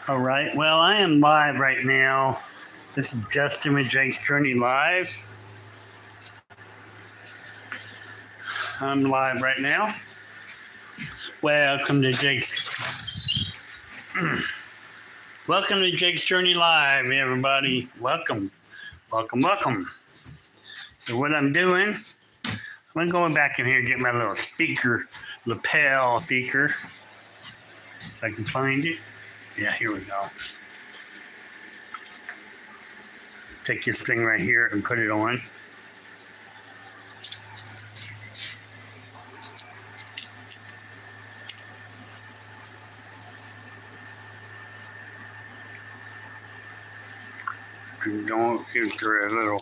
All right. Well, I am live right now. This is Justin with Jake's Journey Live. I'm live right now. Welcome to Welcome to Jake's Journey Live, everybody. Welcome. Welcome. So what I'm doing, I'm going back in here and get my little speaker, lapel speaker. If I can find it. Yeah, here we go. Take this thing right here and put it on. And don't get through a little.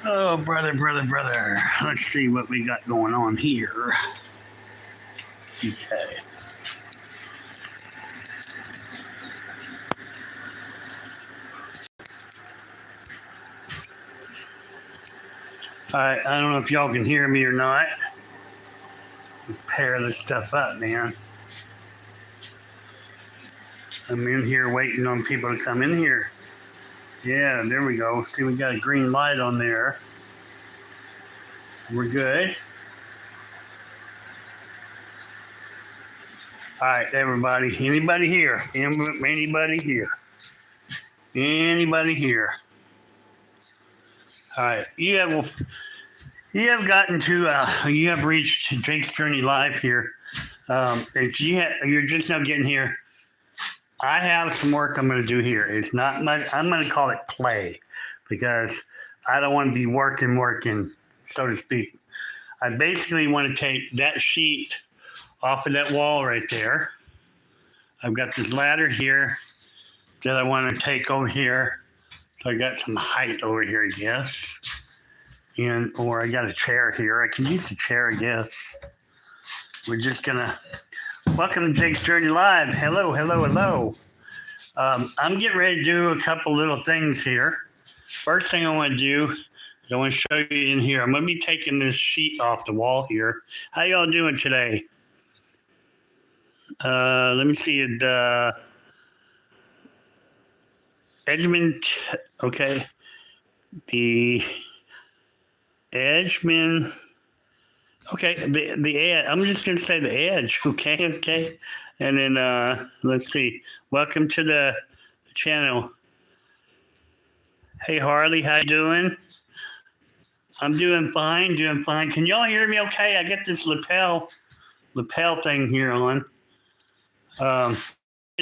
Oh, brother. Let's see what we got going on here. Okay. All right, I don't know if y'all can hear me or not. Pair this stuff up, man. I'm in here waiting on people to come in here. Yeah, there we go. See, we got a green light on there. We're good. All right, everybody. Anybody here? Anybody here? Anybody here? All right. You have reached Jake's Journey Live here. If you're just now getting here, I have some work I'm going to do here. It's not much. I'm going to call it play because I don't want to be working, so to speak. I basically want to take that sheet off of that wall right there. I've got this ladder here that I want to take over here. So I got some height over here, I guess. Or I got a chair here. I can use the chair, I guess. We're just going to... Welcome to Jake's Journey Live. Hello. I'm getting ready to do a couple little things here. First thing I want to do is I want to show you in here. I'm going to be taking this sheet off the wall here. How y'all doing today? Let me see it. Edgemond, okay. The Edgemond, okay. The edge. I'm just gonna say the edge, okay. And then let's see. Welcome to the channel. Hey Harley, how you doing? I'm doing fine. Can y'all hear me? Okay, I got this lapel thing here on. I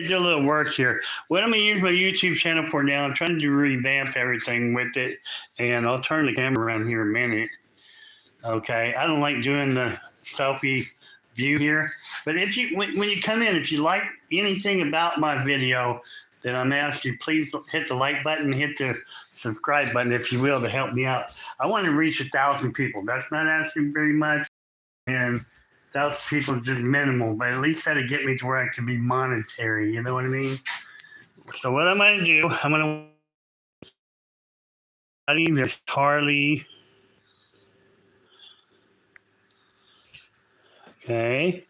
do a little work here. What I'm going to use my YouTube channel for now, I'm trying to revamp everything with it, and I'll turn the camera around here in a minute. Okay, I don't like doing the selfie view here, but when you come in, if you like anything about my video, then I'm asking you, please hit the like button, hit the subscribe button, if you will, to help me out. I want to reach 1,000 people. That's not asking very much, and 1,000 people is just minimal, but at least that'll get me to where I can be monetary. You know what I mean? So what I'm going to do, I'm going to this Harley. Okay.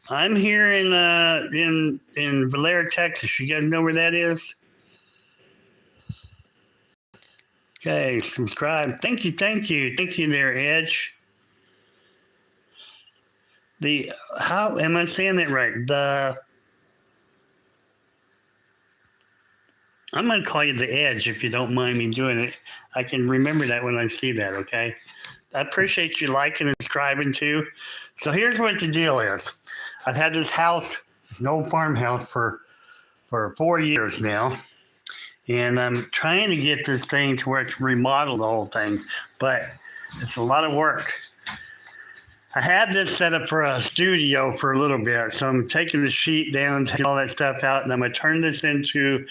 I'm here in Valera, Texas. You guys know where that is? Okay, subscribe. Thank you there, Edge. How am I saying that right? I'm going to call you the Edge if you don't mind me doing it. I can remember that when I see that, okay? I appreciate you liking and subscribing too. So here's what the deal is. I've had this house, an old farmhouse for 4 years now. And I'm trying to get this thing to where I can remodel the whole thing. But it's a lot of work. I had this set up for a studio for a little bit, so I'm taking the sheet down, taking all that stuff out, and I'm going to turn this into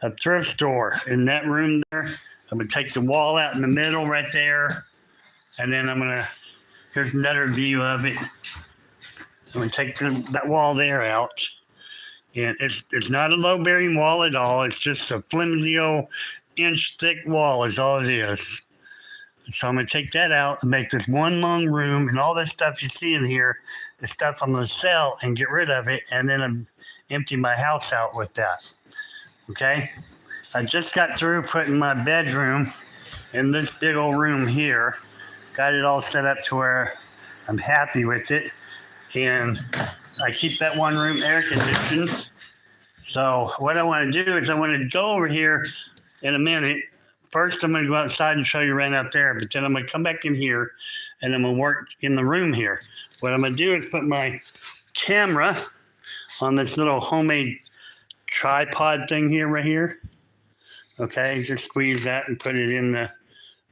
a thrift store. In that room there, I'm going to take the wall out in the middle right there, and then here's another view of it. I'm going to take that wall there out, And it's not a low bearing wall at all. It's just a flimsy old inch thick wall is all it is. So I'm gonna take that out and make this one long room, and all this stuff you see in here, the stuff I'm gonna sell and get rid of it, and then I'm empty my house out with that. Okay. I just got through putting my bedroom in this big old room here. Got it all set up to where I'm happy with it, and I keep that one room air conditioned. So what I want to do is I want to go over here in a minute. First, I'm going to go outside and show you right out there, but then I'm going to come back in here and I'm going to work in the room here. What I'm going to do is put my camera on this little homemade tripod thing here, right here. Okay, just squeeze that and put it in the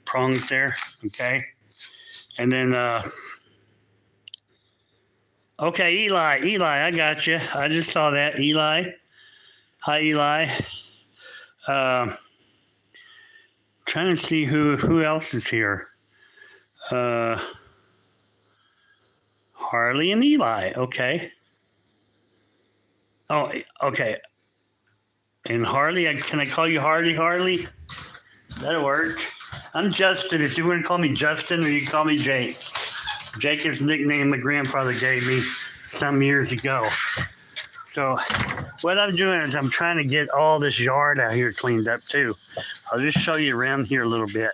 prongs there. Okay, and then, okay, Eli, I got you. I just saw that, Eli. Hi, Eli. Trying to see who else is here. Harley and Eli. Okay. Oh, okay. And Harley, can I call you Harley? Harley? That'll work. I'm Justin. If you want to call me Justin, or you can call me Jake. Jake is the nickname my grandfather gave me some years ago. So what I'm doing is I'm trying to get all this yard out here cleaned up too. I'll just show you around here a little bit.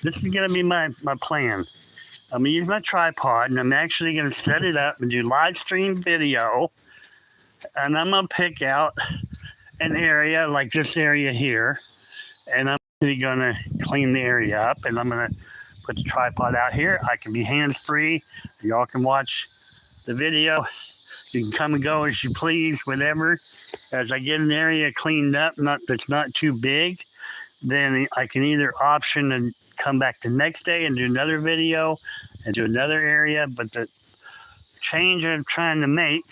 This is going to be my plan. I'm going to use my tripod, and I'm actually going to set it up and do live stream video. And I'm going to pick out an area like this area here. And I'm going to clean the area up. And I'm going to put the tripod out here. I can be hands-free. Y'all can watch the video. You can come and go as you please, whatever. As I get an area cleaned up, that's not too big, then I can either option and come back the next day and do another video and do another area. But the change I'm trying to make,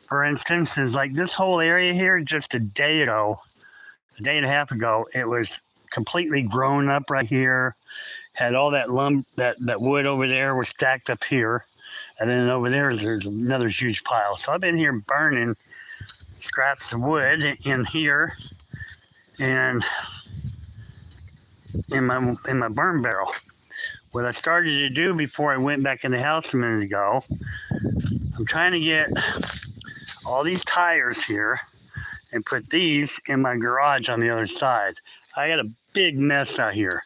for instance, is like this whole area here, just a day and a half ago, it was completely grown up right here. Had all that that wood over there was stacked up here. And then over there's another huge pile. So I've been here burning scraps of wood in here and in my burn barrel. What I started to do before I went back in the house a minute ago, I'm trying to get all these tires here and put these in my garage on the other side. I got a big mess out here.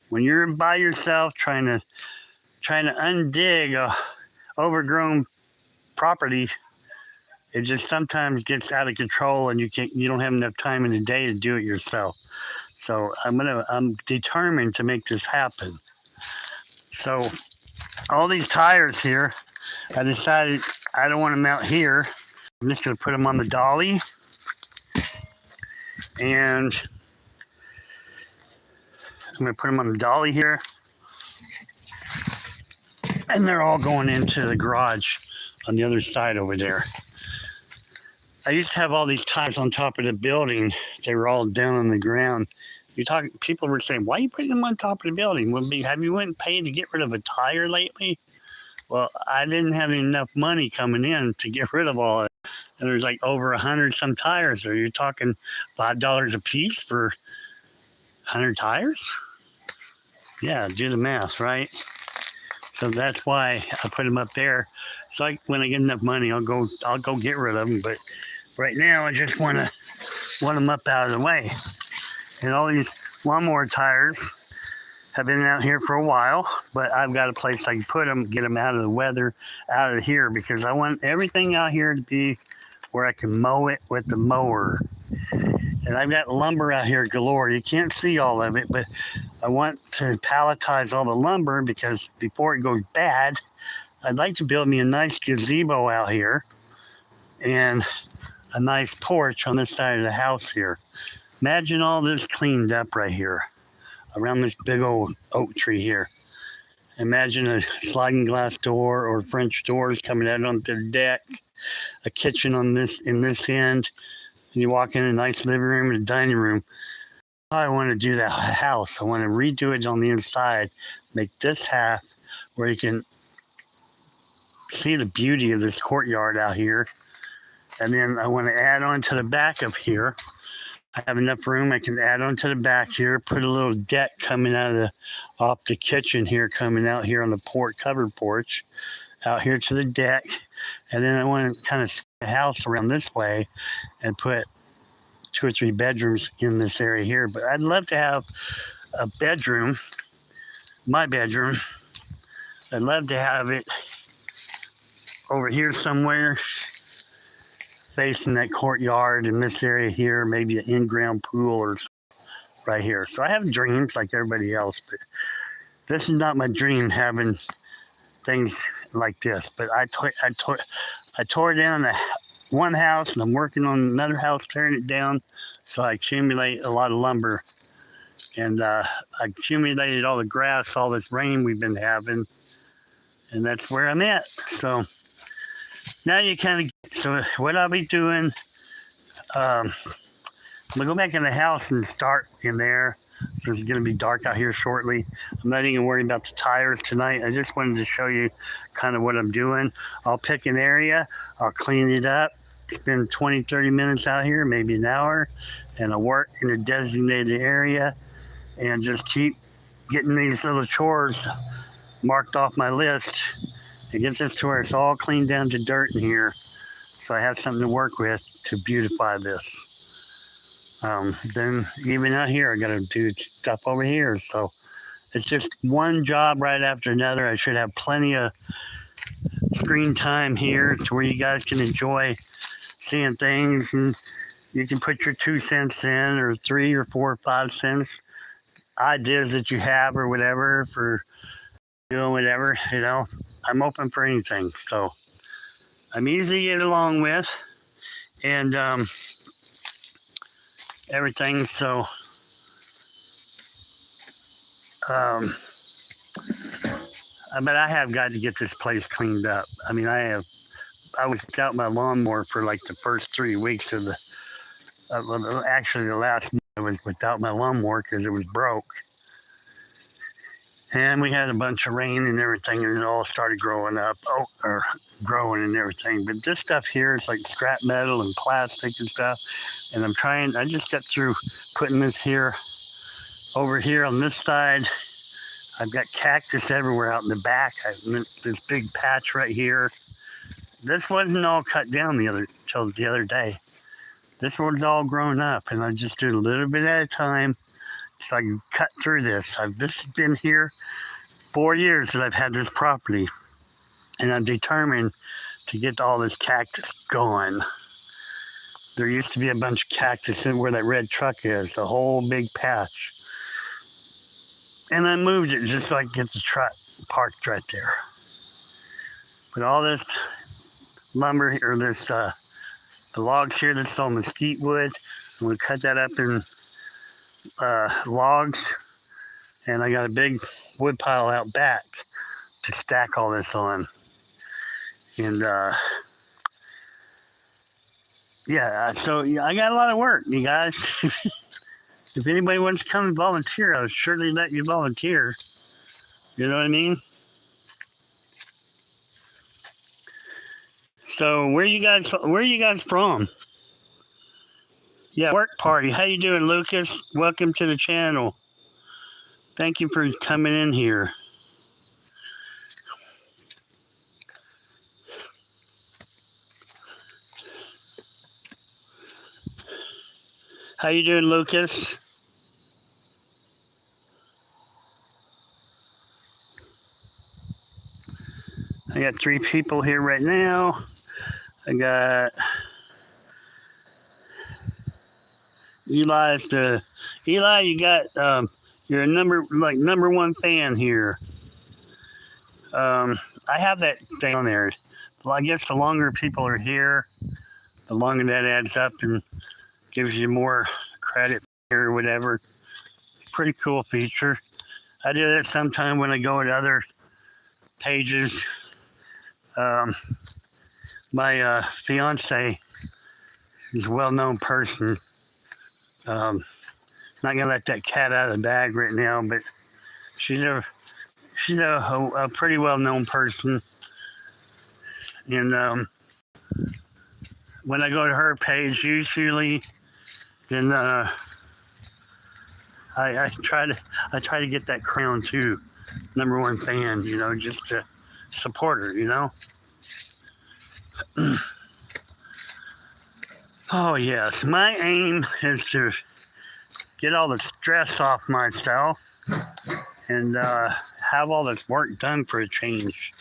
When you're by yourself trying to undig a overgrown property, it just sometimes gets out of control, and you don't have enough time in the day to do it yourself. So I'm determined to make this happen. So all these tires here, I decided I don't want them out here. I'm just going to put them on the dolly, and I'm going to put them on the dolly here. And they're all going into the garage on the other side over there. I used to have all these tires on top of the building. They were all down on the ground. People were saying, why are you putting them on top of the building? Well, have you went and paid to get rid of a tire lately? Well, I didn't have enough money coming in to get rid of all it. And there's like over 100 some tires. So you're talking $5 a piece for 100 tires? Yeah, do the math, right? So that's why I put them up there. So when I get enough money, I'll go get rid of them. But right now, I just want them up out of the way. And all these lawnmower tires have been out here for a while, but I've got a place I can put them, get them out of the weather, out of here, because I want everything out here to be where I can mow it with the mower. And I've got lumber out here galore. You can't see all of it, but I want to palletize all the lumber, because before it goes bad, I'd like to build me a nice gazebo out here and a nice porch on this side of the house here. Imagine all this cleaned up right here around this big old oak tree here. Imagine a sliding glass door or French doors coming out onto the deck, a kitchen in this end, and you walk in a nice living room and a dining room. I want to do that house. I want to redo it on the inside, make this half where you can see the beauty of this courtyard out here. And then I want to add on to the back of here. I have enough room. I can add on to the back here, put a little deck coming out of off the kitchen here, coming out here on the covered porch, out here to the deck. And then I want to kind of spin the house around this way and put 2 or 3 bedrooms in this area here. But I'd love to have a bedroom, my bedroom. I'd love to have it over here somewhere, facing that courtyard in this area here, maybe an in-ground pool or right here. So I have dreams like everybody else, but this is not my dream, having things like this. But I tore down the one house, and I'm working on another house, tearing it down, so I accumulate a lot of lumber. And I accumulated all the grass, all this rain we've been having, and that's where I'm at. So now you kind of, so what I'll be doing, I'm gonna go back in the house and start in there. So it's gonna be dark out here shortly. I'm not even worried about the tires tonight. I just wanted to show you kind of what I'm doing. I'll pick an area, I'll clean it up, spend 20, 30 minutes out here, maybe an hour, and I'll work in a designated area and just keep getting these little chores marked off my list. It gets us to where it's all cleaned down to dirt in here, so I have something to work with to beautify this. Then even out here, I got to do stuff over here. So it's just one job right after another. I should have plenty of screen time here to where you guys can enjoy seeing things, and you can put your 2 cents in, or 3 or 4 or 5 cents, ideas that you have or whatever for doing whatever, I'm open for anything. So I'm easy to get along with, and everything. So but I have got to get this place cleaned up. I mean, I was without my lawnmower for like the first 3 weeks of actually the last month I was without my lawnmower because it was broke. And we had a bunch of rain and everything, and it all started growing up, or growing and everything. But this stuff here is like scrap metal and plastic and stuff. And I just got through putting this here, over here on this side. I've got cactus everywhere out in the back. This big patch right here. This wasn't all cut down till the other day. This one's all grown up, and I just do a little bit at a time, so I can cut through this. This has been here 4 years that I've had this property, and I'm determined to get all this cactus gone. There used to be a bunch of cactus in where that red truck is, a whole big patch. And I moved it just so I could get the truck parked right there. But all this lumber, or the logs here, that's all mesquite wood. I'm gonna cut that up in logs, and I got a big wood pile out back to stack all this on. And so I got a lot of work, you guys. If anybody wants to come and volunteer, I'll surely let you volunteer. You know what I mean? So where you guys from? Yeah, work party. How you doing, Lucas? Welcome to the channel. Thank you for coming in here. How you doing, Lucas? I got 3 people here right now. I got Eli, you got you're a number 1 fan here. I have that thing on there. Well, I guess the longer people are here, the longer that adds up and gives you more credit or whatever. Pretty cool feature. I do that sometime when I go to other pages. My fiance is a well-known person. Not gonna let that cat out of the bag right now, but she's a pretty well-known person, and when I go to her page, usually, then I try to get that crown too, #1 fan. Just to support her. Oh yes, my aim is to get all the stress off myself and have all this work done for a change,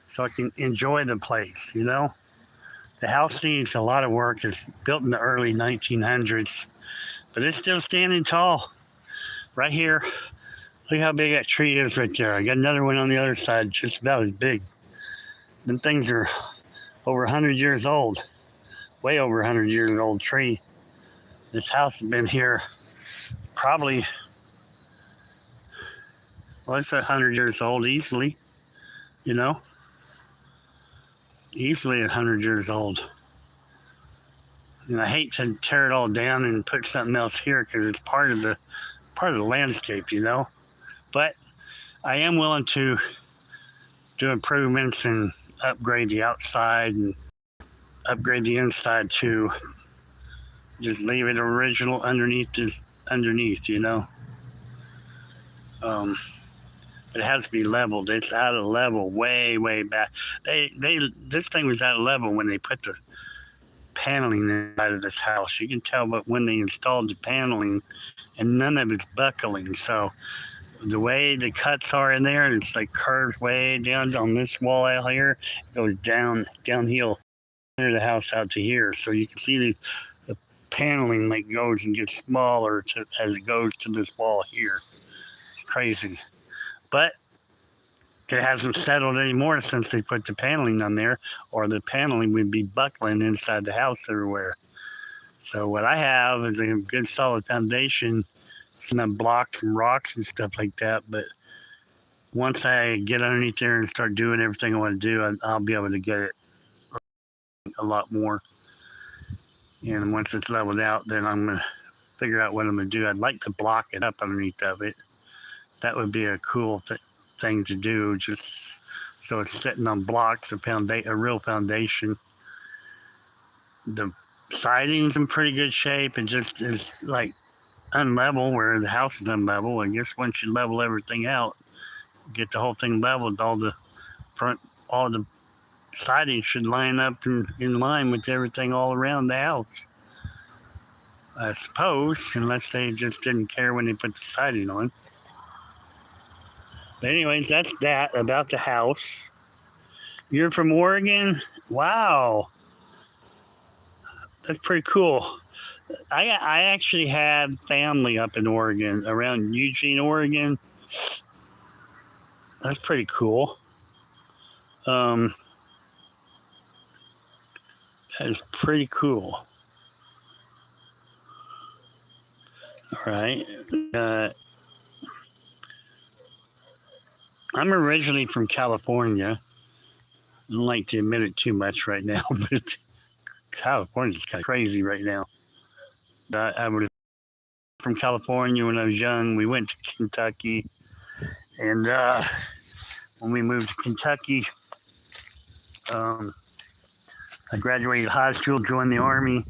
so I can enjoy the place. The house needs a lot of work. It's built in the early 1900s, but it's still standing tall. Right here, look how big that tree is right there. I got another one on the other side, just about as big. Them things are over 100 years old, way over 100 years old tree. This house has been here probably, well, it's 100 years old easily, you know, easily 100 years old. And I hate to tear it all down and put something else here because it's part of the landscape, But I am willing to do improvements and upgrade the outside and upgrade the inside too. Just leave it original underneath, But it has to be leveled. It's out of level way, way back. This thing was out of level when they put the paneling inside of this house. You can tell, but when they installed the paneling, and none of it's buckling. So the way the cuts are in there, and it's like curves way down on this wall out here, it goes downhill under the house out to here. So you can see the paneling like goes and gets smaller as it goes to this wall here. It's crazy. But it hasn't settled anymore since they put the paneling on there, or the paneling would be buckling inside the house everywhere. So what I have is a good solid foundation, some blocks and rocks and stuff like that. But once I get underneath there and start doing everything I want to do, I'll be able to get it a lot more. And once it's leveled out, then I'm going to figure out what I'm going to do. I'd like to block it up underneath of it. That would be a cool thing to do, just so it's sitting on blocks, a real foundation. The siding's in pretty good shape. It just is like unlevel where the house is unlevel. I guess once you level everything out, get the whole thing leveled, all the siding should line up in line with everything all around the house, I suppose, unless they just didn't care when they put the siding on. But anyways, that's that about the house. You're from Oregon? Wow. That's pretty cool. I actually have family up in Oregon, around Eugene, Oregon. That's pretty cool. That is pretty cool. All right. I'm originally from California. I don't like to admit it too much right now, but California's kind of crazy right now. I was from California when I was young. We went to Kentucky, and when we moved to Kentucky, I graduated high school, joined the Army.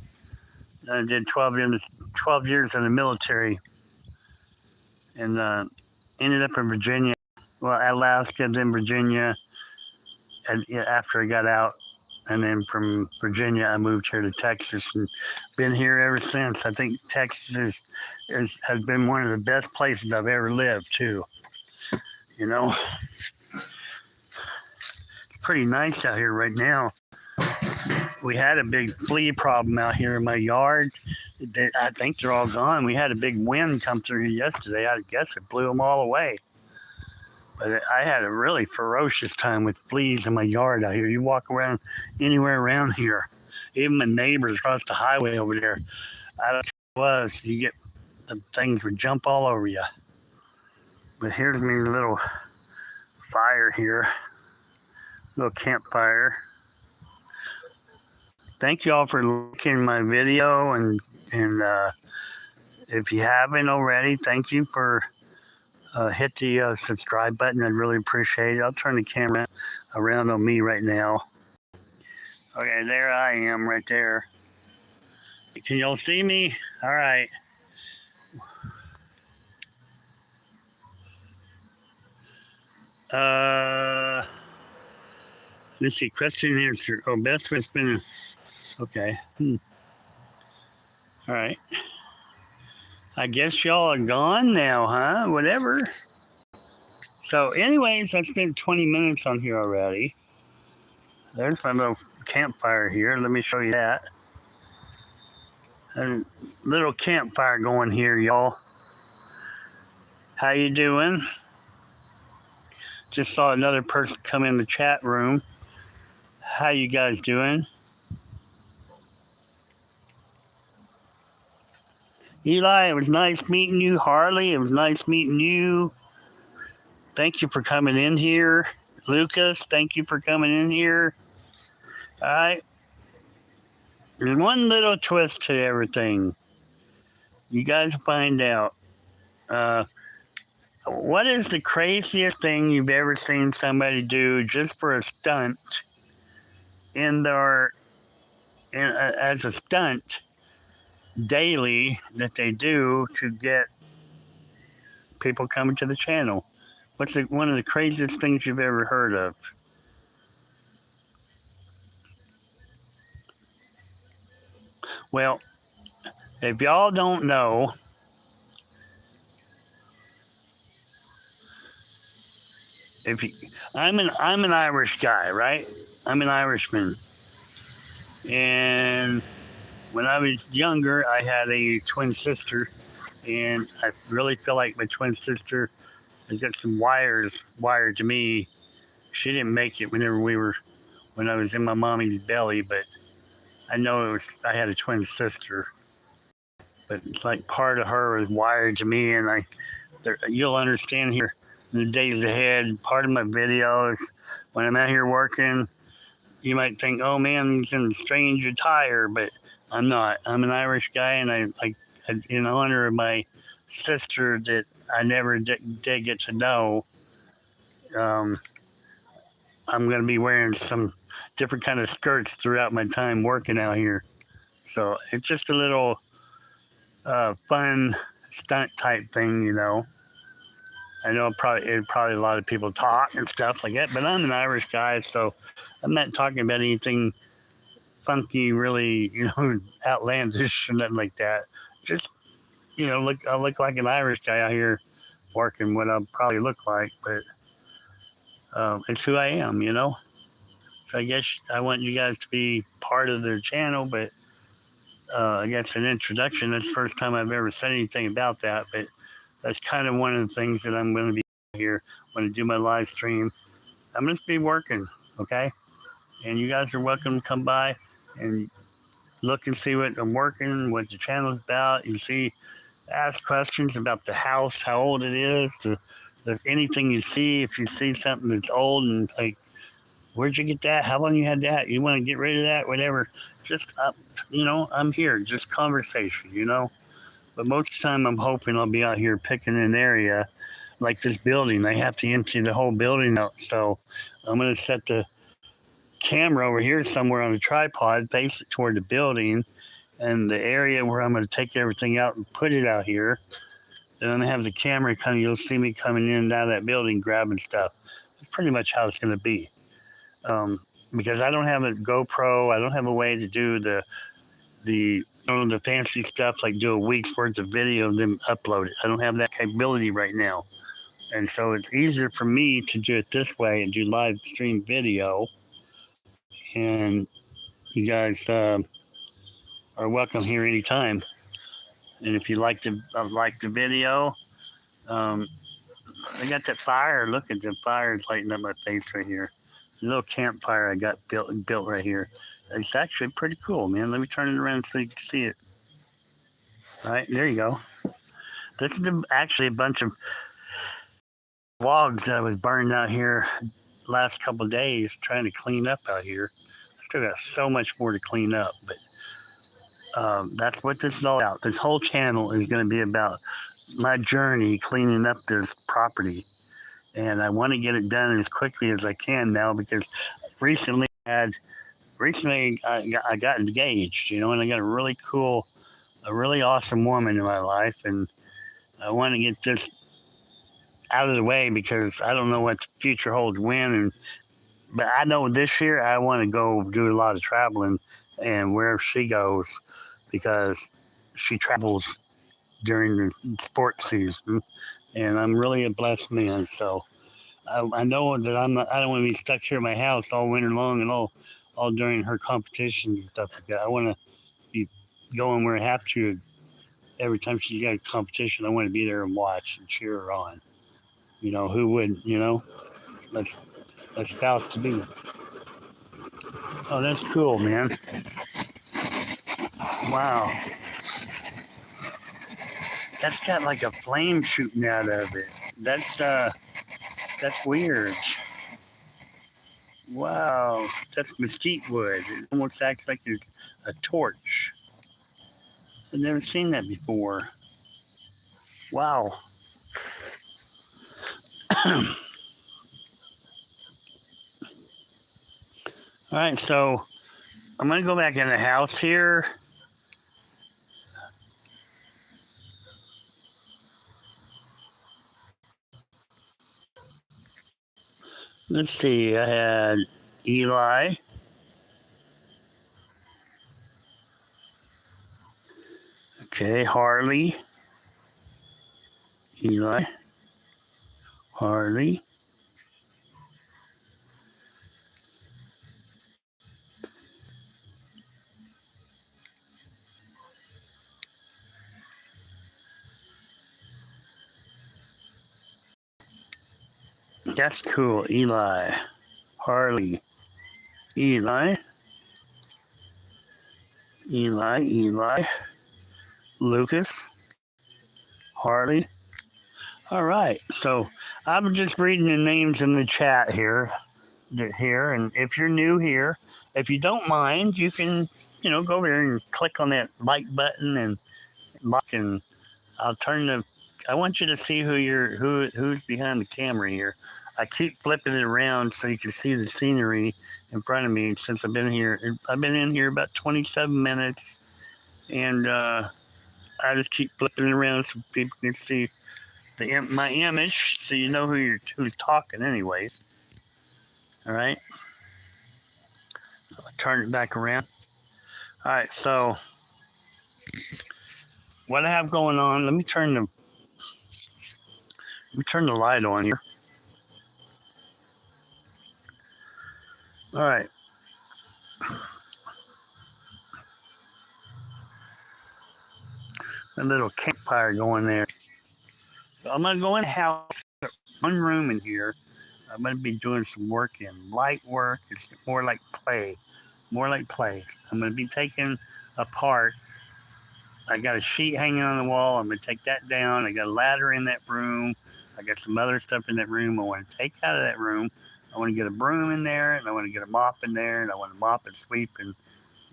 I did 12 years in the military, and ended up in Virginia. Well, Alaska, then Virginia, and after I got out. And then from Virginia, I moved here to Texas and been here ever since. I think Texas has been one of the best places I've ever lived, too. It's pretty nice out here right now. We had a big flea problem out here in my yard. I think they're all gone. We had a big wind come through here yesterday. I guess it blew them all away. But I had a really ferocious time with fleas in my yard out here. You walk around anywhere around here, even my neighbors across the highway over there, I don't know what it was, you get the things would jump all over you. But here's my little fire here, little campfire. Thank you all for looking my video, and if you haven't already, thank you for hit the subscribe button. I'd really appreciate it. I'll turn the camera around on me right now. Okay, there I am right there. Can y'all see me? All right. Let's see. Question and answer. Oh, best was been. Okay. All right. I guess y'all are gone now, huh? Whatever. So, anyways, I spent 20 minutes on here already. There's my little campfire here. Let me show you that. A little campfire going here, y'all. How you doing? Just saw another person come in the chat room. How you guys doing? Eli, it was nice meeting you. Harley, it was nice meeting you. Thank you for coming in here. Lucas, thank you for coming in here. All right. There's one little twist to everything. You guys find out. What is the craziest thing you've ever seen somebody do just for a stunt as a stunt daily that they do to get people coming to the channel? What's one of the craziest things you've ever heard of? Well, if y'all don't know, I'm an Irish guy, right? I'm an Irishman, and when I was younger, I had a twin sister, and I really feel like my twin sister has got some wires wired to me. She didn't make it when I was in my mommy's belly, but I know I had a twin sister, but it's like part of her is wired to me, and you'll understand here in the days ahead. Part of my videos, when I'm out here working, you might think, oh man, he's in a strange attire, but I'm not. I'm an Irish guy, and I in honor of my sister that I never did get to know, I'm going to be wearing some different kind of skirts throughout my time working out here. So it's just a little fun stunt type thing, you know. I know probably a lot of people talk and stuff like that, but I'm an Irish guy, so I'm not talking about anything funky, really, outlandish or nothing like that. Just, I look like an Irish guy out here working what I'll probably look like, but it's who I am, you know. So I guess I want you guys to be part of the channel, but I guess an introduction. That's the first time I've ever said anything about that, but that's kind of one of the things that I'm going to be here when I do my live stream. I'm going to be working, okay? And you guys are welcome to come by and look and see what I'm working, what the channel is about. You see, ask questions about the house, how old it is, anything you see. If you see something that's old and like, where'd you get that? How long you had that? You want to get rid of that? Whatever. Just, I'm here. Just conversation, But most of the time, I'm hoping I'll be out here picking an area like this building. I have to empty the whole building out. So I'm going to set the camera over here somewhere on a tripod, face it toward the building, and the area where I'm going to take everything out and put it out here. And then I have the camera you'll see me coming in and out of that building grabbing stuff. That's pretty much how it's going to be. Because I don't have a GoPro, I don't have a way to do the fancy stuff like do a week's worth of video and then upload it. I don't have that capability right now. And so it's easier for me to do it this way and do live stream video. And you guys are welcome here anytime. And if you like the video, I got that fire. Look at the fire. It's lighting up my face right here. A little campfire I got built right here. It's actually pretty cool, man. Let me turn it around so you can see it. All right, there you go. This is actually a bunch of logs that I was burning out here last couple of days trying to clean up out here. I still got so much more to clean up, but that's what this is all about. This whole channel is going to be about my journey cleaning up this property. And I want to get it done as quickly as I can now because recently I had recently I got engaged, and I got a really awesome woman in my life, and I want to get this out of the way because I don't know what the future holds when. But I know this year I want to go do a lot of traveling, and wherever she goes, because she travels during the sports season, and I'm really a blessed man. So I know that I don't want to be stuck here in my house all winter long and all during her competitions and stuff like that. I want to be going where I have to. Every time she's got a competition, I want to be there and watch and cheer her on. Who would? That's that's spouse to be. Oh, that's cool, man. Wow, that's got like a flame shooting out of it. That's weird. Wow, that's mesquite wood. It almost acts like it's a torch. I've never seen that before. Wow. All right, so I'm gonna go back in the house here. Let's see. I had Eli. Okay, Harley. Eli. Harley. That's cool. Eli. Harley. Eli. Eli. Lucas. Harley. All right. So I'm just reading the names in the chat here. And if you're new here, if you don't mind, you can, go over there and click on that like button and like, and I'll turn the. I want you to see who's behind the camera here. I keep flipping it around so you can see the scenery in front of me. Since I've been here, I've been in here about 27 minutes, and I just keep flipping it around so people can see my image, so you know who's talking, anyways. All right, I'll turn it back around. All right, so what I have going on? Let me turn the light on here. All right. A little campfire going there. So I'm gonna go in the house, one room in here. I'm gonna be doing some work in light work. It's more like play, more like play. I'm gonna be taking apart. I got a sheet hanging on the wall. I'm gonna take that down. I got a ladder in that room. I got some other stuff in that room. I want to take out of that room. I want to get a broom in there, and I want to get a mop in there, and I want to mop and sweep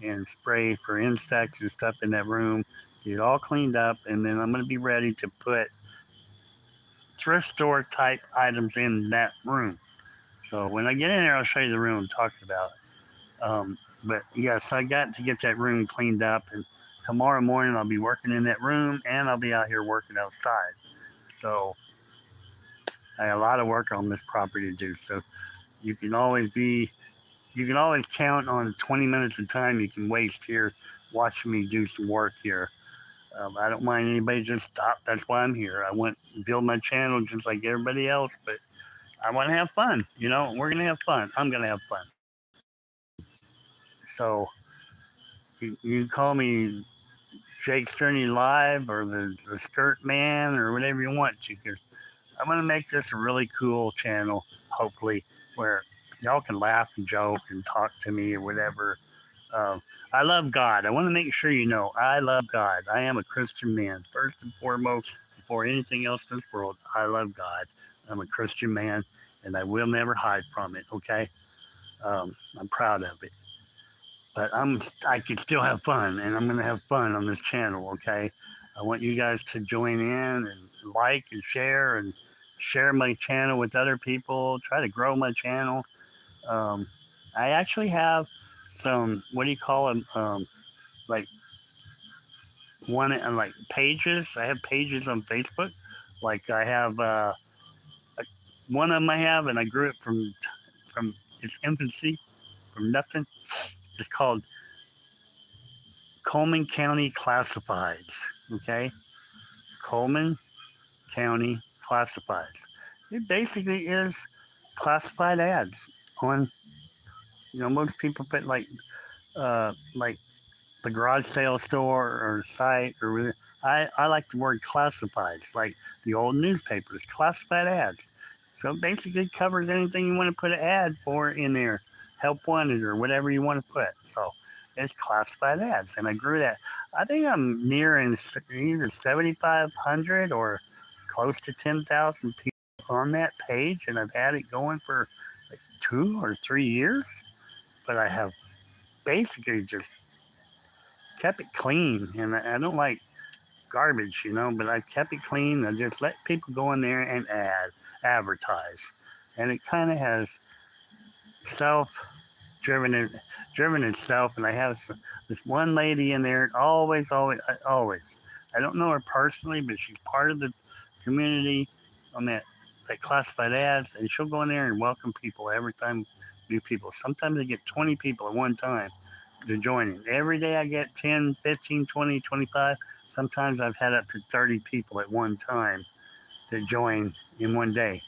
and spray for insects and stuff in that room. Get it all cleaned up, and then I'm gonna be ready to put thrift store type items in that room. So when I get in there, I'll show you the room I'm talking about. But yes, I got to get that room cleaned up, and tomorrow morning I'll be working in that room, and I'll be out here working outside. So I have a lot of work on this property to do. So you can always count on 20 minutes of time you can waste here watching me do some work here. I don't mind anybody just stop. That's why I'm here. I want to build my channel just like everybody else, but I want to have fun. We're going to have fun. I'm going to have fun. So you call me Jake Sterney Live or the Skirt Man or whatever you want to. Because I'm going to make this a really cool channel, hopefully, where y'all can laugh and joke and talk to me or whatever. I love God. I want to make sure you know I love God. I am a Christian man. First and foremost, before anything else in this world, I love God. I'm a Christian man, and I will never hide from it, okay? I'm proud of it. But I can still have fun, and I'm going to have fun on this channel, okay? I want you guys to join in and like and share my channel with other people. Try to grow my channel. I actually have some, what do you call them? Like one like pages. I have pages on Facebook. Like I have one of them I have, and I grew it from its infancy, from nothing. It's called Coleman County Classifieds. Okay, Coleman County Classifieds. It basically is classified ads on. Most people put like the garage sale store or site or I like the word classifieds, like the old newspapers, classified ads. So it basically covers anything you want to put an ad for in there, help wanted or whatever you want to put. So it's classified ads, and I grew that. I think I'm nearing either 7,500 or close to 10,000 people on that page, and I've had it going for like 2 or 3 years. But I have basically just kept it clean, and I don't like garbage, but I kept it clean. I just let people go in there and advertise, and it kind of has self driven it, driven itself. And I have this one lady in there, always. I don't know her personally, but she's part of the community on that classified ads, and she'll go in there and welcome people every time. New people. Sometimes I get 20 people at one time to join in. Every day I get 10, 15, 20, 25. Sometimes I've had up to 30 people at one time to join in one day.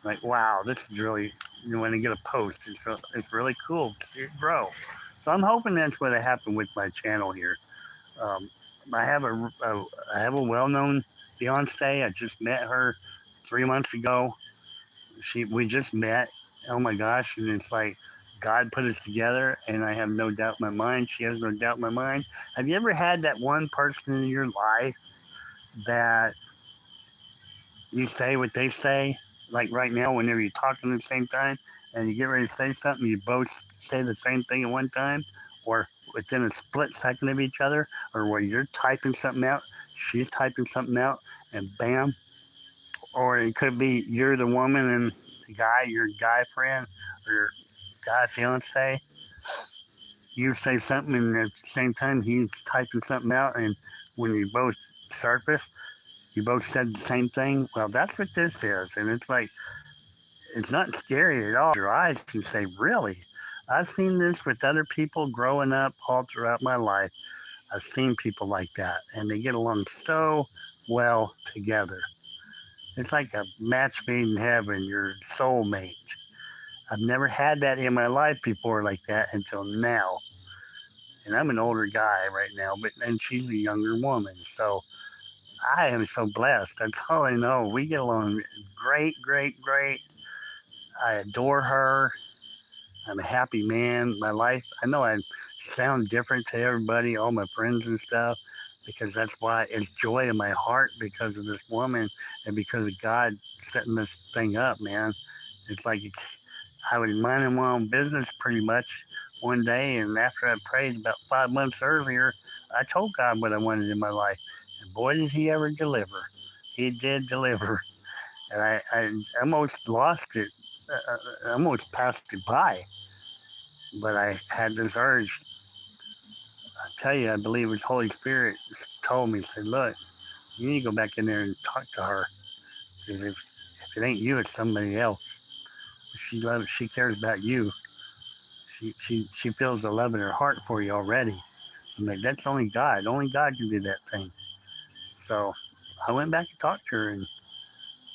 Like, wow, this is really, when I get a post, it's really cool to see it grow. So I'm hoping that's what happened with my channel here. Um, I have a well-known fiance. I just met her 3 months ago. We just met. Oh my gosh! And it's like God put us together, and I have no doubt in my mind. She has no doubt in my mind. Have you ever had that one person in your life that you say what they say? Like right now, whenever you're talking at the same time and you get ready to say something, you both say the same thing at one time, or within a split second of each other, or where you're typing something out, she's typing something out, and bam. Or it could be you're the woman and the guy, your guy friend or your guy fiance. You say something, and at the same time he's typing something out, and when you both surface, you both said the same thing. Well, that's what this is, and it's like it's not scary at all. Your eyes can say, "Really?" I've seen this with other people growing up all throughout my life. I've seen people like that, and they get along so well together. It's like a match made in heaven, your soulmate. I've never had that in my life before like that until now. And I'm an older guy right now, and she's a younger woman. So I am so blessed. That's all I know. We get along great, great, great. I adore her. I'm a happy man. My life, I know I sound different to everybody, all my friends and stuff, because that's why it's joy in my heart because of this woman and because of God setting this thing up, man. It's like I was minding my own business pretty much one day, and after I prayed about 5 months earlier, I told God what I wanted in my life. And boy, did He ever deliver. He did deliver. And I almost lost it, I almost passed it by. But I had this urge. I tell you, I believe it was Holy Spirit told me, said, look, you need to go back in there and talk to her. Because if it ain't you, it's somebody else. She loves, she cares about you. She feels the love in her heart for you already. I'm like, that's only God. Only God can do that thing. So I went back and talked to her, and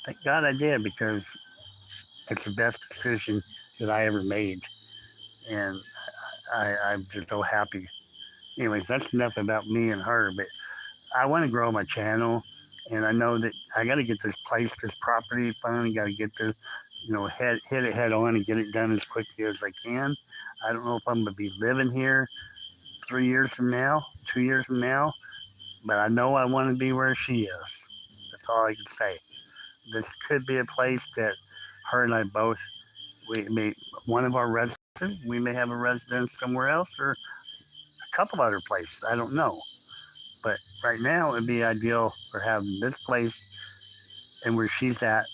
thank God I did because it's the best decision that I ever made. And I'm just so happy. Anyways, that's enough about me and her, but I want to grow my channel, and I know that I got to get this place, this property finally got to get this, hit it head on and get it done as quickly as I can. I don't know if I'm going to be living here 3 years from now, 2 years from now, but I know I want to be where she is. That's all I can say. This could be a place that her and I both, we may, one of our residents, we may have a residence somewhere else or a couple other places. I don't know. But right now, it'd be ideal for having this place and where she's at,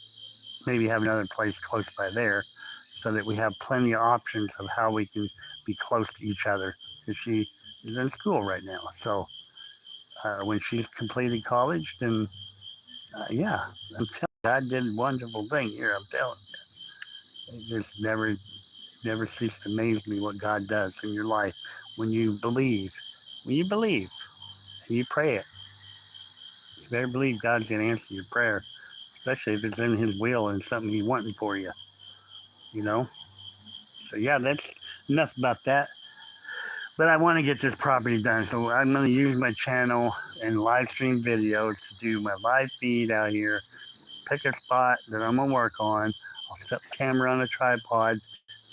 maybe have another place close by there so that we have plenty of options of how we can be close to each other. Because she is in school right now. So when she's completed college, then yeah, I'm telling you, God did a wonderful thing here. I'm telling you. It just never ceased to amaze me what God does in your life when you believe. When you believe and you pray it, you better believe God's going to answer your prayer, especially if it's in His will and something He's wanting for you, you know? So, yeah, that's enough about that. But I want to get this property done. So, I'm going to use my channel and live stream videos to do my live feed out here. Pick a spot that I'm going to work on. I'll set the camera on a tripod.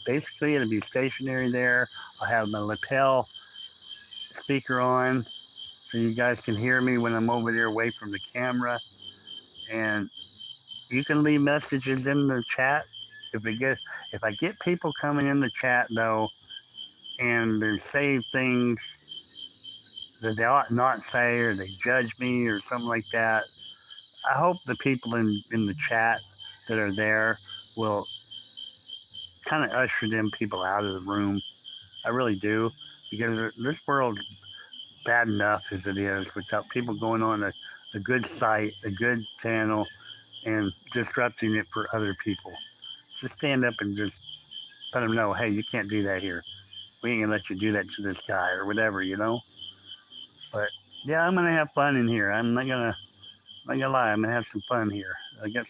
Basically, it'll be stationary there. I'll have my lapel speaker on so you guys can hear me when I'm over there away from the camera. And you can leave messages in the chat. If I get people coming in the chat though, and they say things that they ought not say, or they judge me or something like that, I hope the people in the chat that are there will kind of usher them people out of the room. I really do, because this world bad enough as it is without people going on a good site, a good channel, and disrupting it for other people. Just stand up and just let them know, hey, you can't do that here. We ain't gonna let you do that to this guy or whatever, you know. But yeah, I'm gonna have fun in here. I'm not gonna lie. I'm gonna have some fun here. I got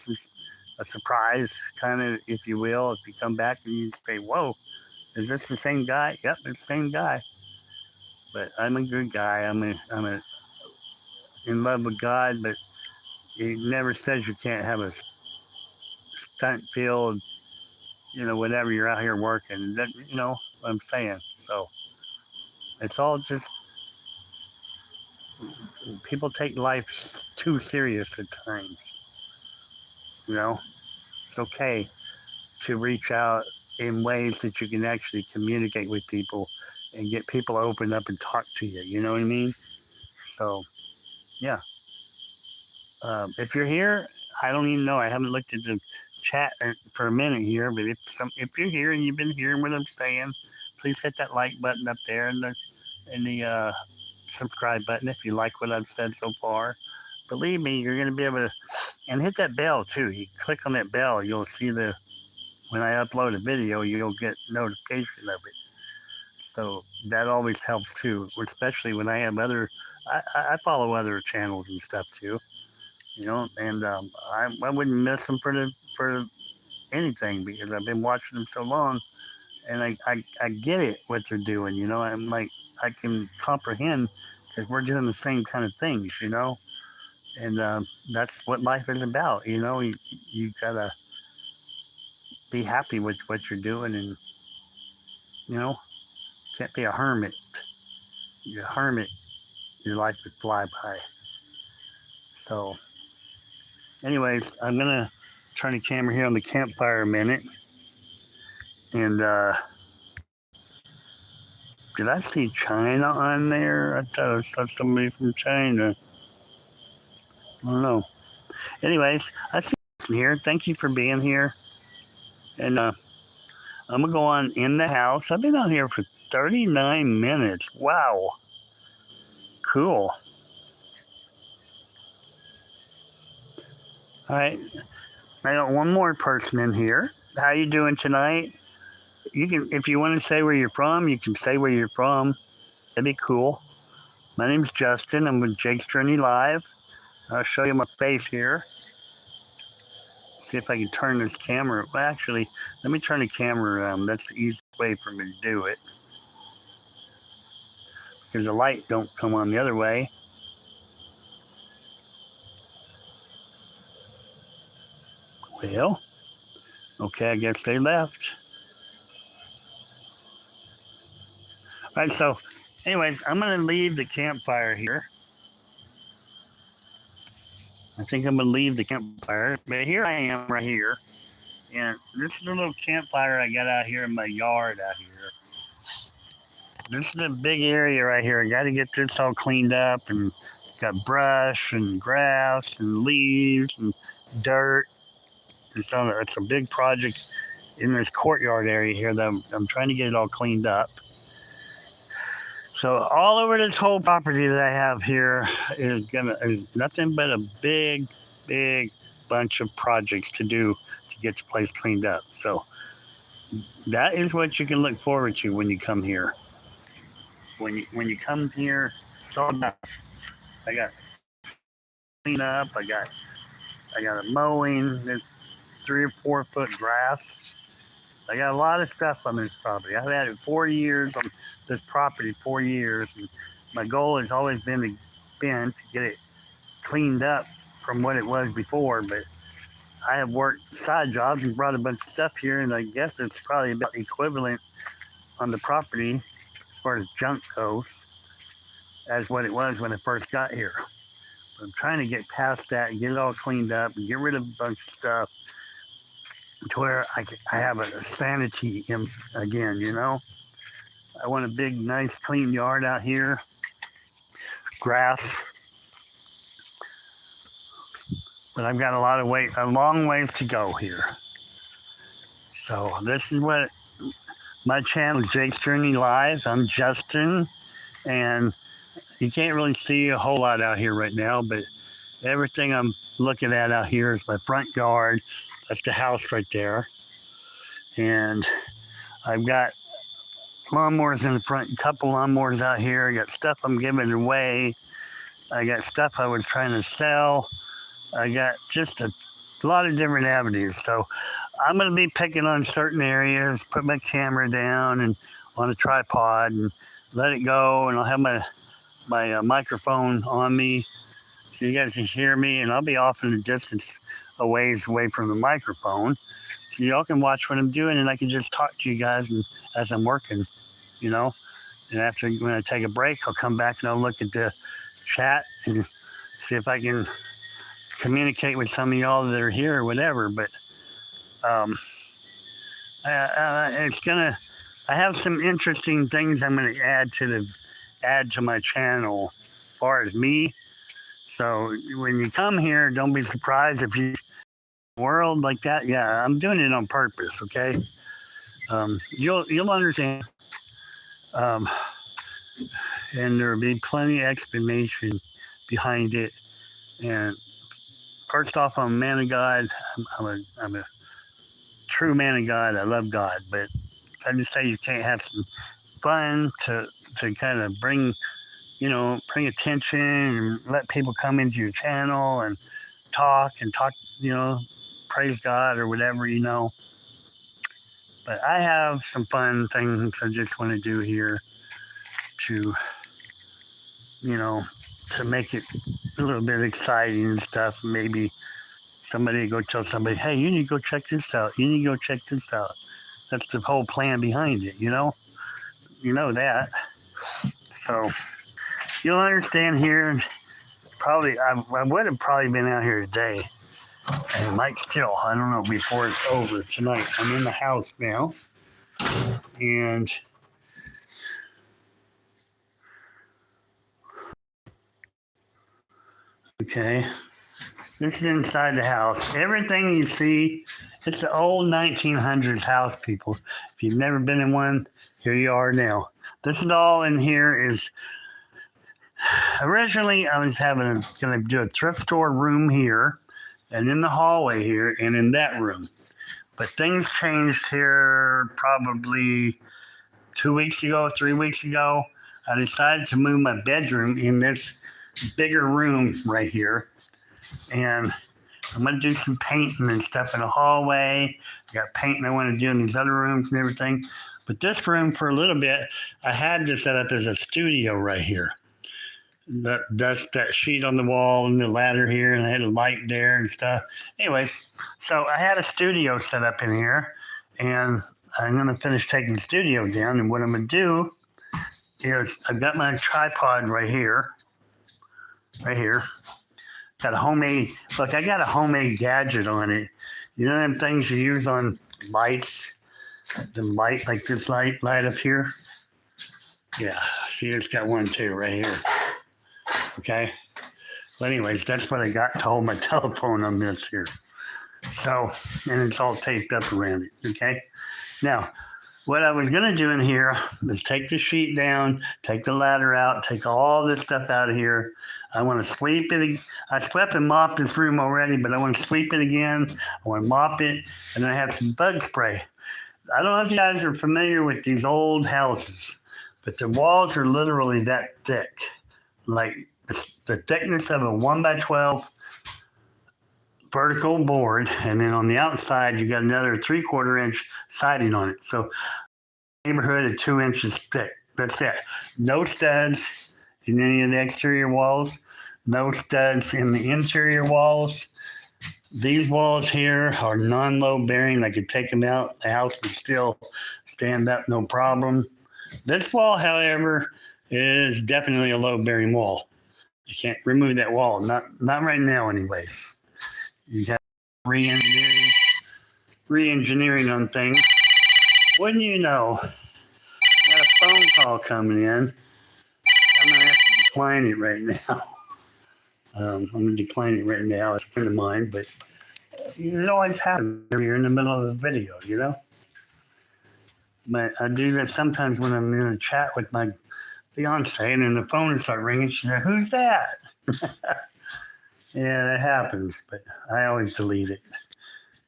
a surprise, kind of, if you will. If you come back and you say, whoa, is this the same guy? Yep, it's the same guy. But I'm a good guy. I'm in love with God, but He never says you can't have a stunt field, whatever you're out here working. That, what I'm saying. So it's all just people take life too serious at times. It's okay to reach out in ways that you can actually communicate with people and get people to open up and talk to you. You know what I mean? So yeah. If you're here, I don't even know. I haven't looked at the chat for a minute here, but if you're here and you've been hearing what I'm saying, please hit that like button up there and the subscribe button if you like what I've said so far. Believe me, you're going to be able to, and hit that bell too. You click on that bell, you'll see when I upload a video, you'll get notification of it. So that always helps too, especially when I have I follow other channels and stuff too. And I wouldn't miss them for anything, because I've been watching them so long, and I get it what they're doing. I'm like, I can comprehend, because we're doing the same kind of things. And that's what life is about. You gotta be happy with what you're doing, and can't be a hermit. You're a hermit, your life would fly by. So, anyways, I'm gonna turn the camera here on the campfire a minute. And did I see China on there? I thought I saw somebody from China. I don't know. Anyways, I see you here. Thank you for being here. And I'm gonna go on in the house. I've been on here for 39 minutes. Wow. Cool. All right. I got one more person in here. How you doing tonight? You can, if you want to say where you're from, you can say where you're from. That'd be cool. My name's Justin. I'm with Jake's Journey Live. I'll show you my face here. See if I can turn this camera. Well, actually, let me turn the camera around. That's the easiest way for me to do it, because the light don't come on the other way. Well, okay, I guess they left. All right, so anyways, I'm going to leave the campfire here. I think I'm going to leave the campfire, but here I am right here. And this is a little campfire I got out here in my yard out here. This is a big area right here. I got to get this all cleaned up, and got brush and grass and leaves and dirt. It's a big project in this courtyard area here that I'm trying to get it all cleaned up. So all over this whole property that I have here is nothing but a big bunch of projects to do to get the place cleaned up. So that is what you can look forward to when you come here. When you come here, it's all about. I got clean up. I got a mowing. It's 3 or 4 foot grass. I got a lot of stuff on this property. I've had it 4 years on this property, 4 years, and my goal has always been to get it cleaned up from what it was before. But I have worked side jobs and brought a bunch of stuff here, and I guess it's probably about equivalent on the property as far as junk goes as what it was when I first got here. But I'm trying to get past that and get it all cleaned up and get rid of a bunch of stuff to where I have a sanity again, you know? I want a big, nice, clean yard out here, grass. But I've got a long ways to go here. So this is what my channel is, Jake's Journey Live. I'm Justin, and you can't really see a whole lot out here right now, but everything I'm looking at out here is my front yard. That's the house right there. And I've got lawnmowers in the front, a couple lawnmowers out here. I got stuff I'm giving away. I got stuff I was trying to sell. I got just a lot of different avenues. So I'm going to be picking on certain areas, put my camera down and on a tripod and let it go. And I'll have my microphone on me so you guys can hear me. And I'll be off in the distance a ways away from the microphone. So y'all can watch what I'm doing and I can just talk to you guys as I'm working, you know. And after, when I take a break, I'll come back and I'll look at the chat and see if I can communicate with some of y'all that are here or whatever. But I have some interesting things I'm gonna add to my channel as far as me. So when you come here, don't be surprised if you world like that. Yeah, I'm doing it on purpose. Okay, you'll understand. And there'll be plenty of explanation behind it. And first off, I'm a man of God. I'm a true man of God. I love God, but I just say you can't have some fun to kind of bring attention and let people come into your channel and talk, praise God or whatever, But I have some fun things I just want to do here to make it a little bit exciting and stuff. Maybe somebody go tell somebody, hey, you need to go check this out. You need to go check this out. That's the whole plan behind it, You know that. So you'll understand here. Probably, I would have probably been out here today. And might still, I don't know, before it's over tonight. I'm in the house now. And okay, this is inside the house. Everything you see, it's the old 1900s house, people. If you've never been in one, here you are now. This is all in here is, originally I was going to do a thrift store room here, and in the hallway here, and in that room. But things changed here probably 2 weeks ago, 3 weeks ago. I decided to move my bedroom in this bigger room right here. And I'm going to do some painting and stuff in the hallway. I got painting I want to do in these other rooms and everything. But this room, for a little bit, I had this set up as a studio right here. That's that sheet on the wall and the ladder here, and I had a light there and stuff. Anyways, so I had a studio set up in here, and I'm going to finish taking the studio down. And what I'm going to do is I've got my tripod right here. Got a homemade, look, I got a homemade gadget on it. You know them things you use on lights? The light, like this light up here? Yeah, see, it's got one too right here. Okay. Well, anyways, that's what I got to hold my telephone on this here. So, and it's all taped up around it. Okay. Now, what I was going to do in here is take the sheet down, take the ladder out, take all this stuff out of here. I want to sweep it. I swept and mopped this room already, but I want to sweep it again. I want to mop it, and then I have some bug spray. I don't know if you guys are familiar with these old houses, but the walls are literally that thick, like the thickness of a 1 by 12 vertical board, and then on the outside you got another 3/4 inch siding on it. So neighborhood of 2 inches thick. That's it. No studs in any of the exterior walls. No studs in the interior walls. These walls here are non-load bearing. I could take them out. The house would still stand up, no problem. This wall, however, is definitely a load bearing wall. You can't remove that wall. Not right now, anyways. You have re-engineering on things. Wouldn't you know? Got a phone call coming in. I'm gonna have to decline it right now. I'm gonna decline it right now. It's a friend of mine, but it always happens when you're in the middle of a video, you know. But I do that sometimes when I'm in a chat with my fiance, and then the phone will start ringing. She said, "Who's that?" Yeah, that happens, but I always delete it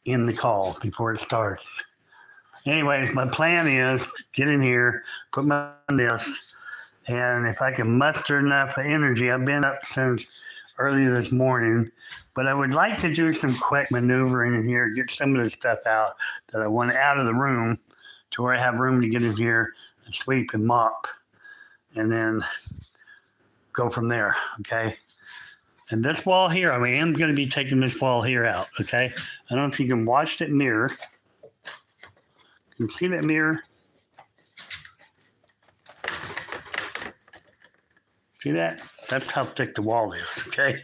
in the call before it starts. Anyway, my plan is to get in here, put my on this, and if I can muster enough energy, I've been up since early this morning, but I would like to do some quick maneuvering in here, get some of the stuff out that I want out of the room to where I have room to get in here and sweep and mop, and then go from there, okay? And this wall here, I am going to be taking this wall here out, okay? I don't know if you can watch that mirror. Can you see that mirror? See that? That's how thick the wall is, okay?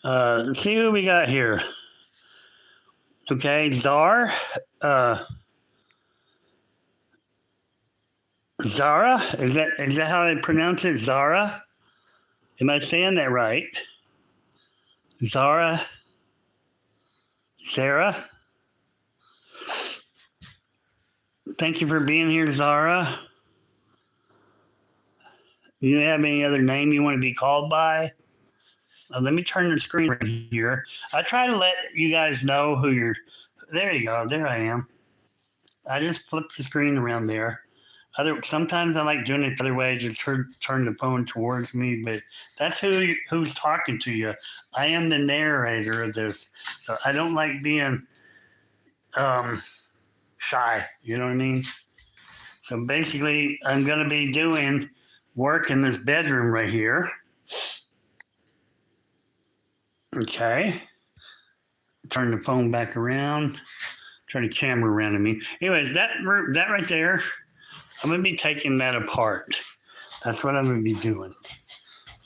Let's see who we got here. Okay, Zara. Zara? Is that how I pronounce it? Zara? Am I saying that right? Zara? Sarah? Thank you for being here, Zara. You have any other name you want to be called by? Let me turn the screen right here. I try to let you guys know who you're. There you go. There I am. I just flipped the screen around there. Sometimes I like doing it the other way, just turn the phone towards me. But that's who's talking to you. I am the narrator of this, so I don't like being shy. You know what I mean? So basically, I'm going to be doing work in this bedroom right here. Okay. Turn the phone back around. Turn the camera around to me. Anyways, that right there, I'm going to be taking that apart. That's what I'm going to be doing.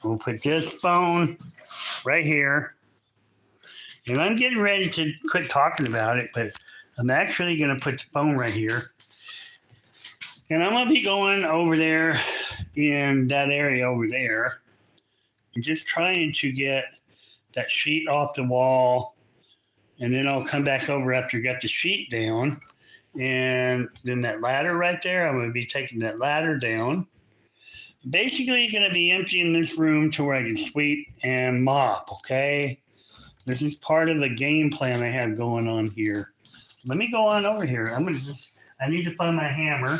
We'll put this phone right here. And I'm getting ready to quit talking about it, but I'm actually going to put the phone right here. And I'm going to be going over there in that area over there and just trying to get that sheet off the wall. And then I'll come back over after I got the sheet down. And then that ladder right there, I'm going to be taking that ladder down. Basically, going to be emptying this room to where I can sweep and mop, okay? This is part of the game plan I have going on here. Let me go on over here. I need to find my hammer.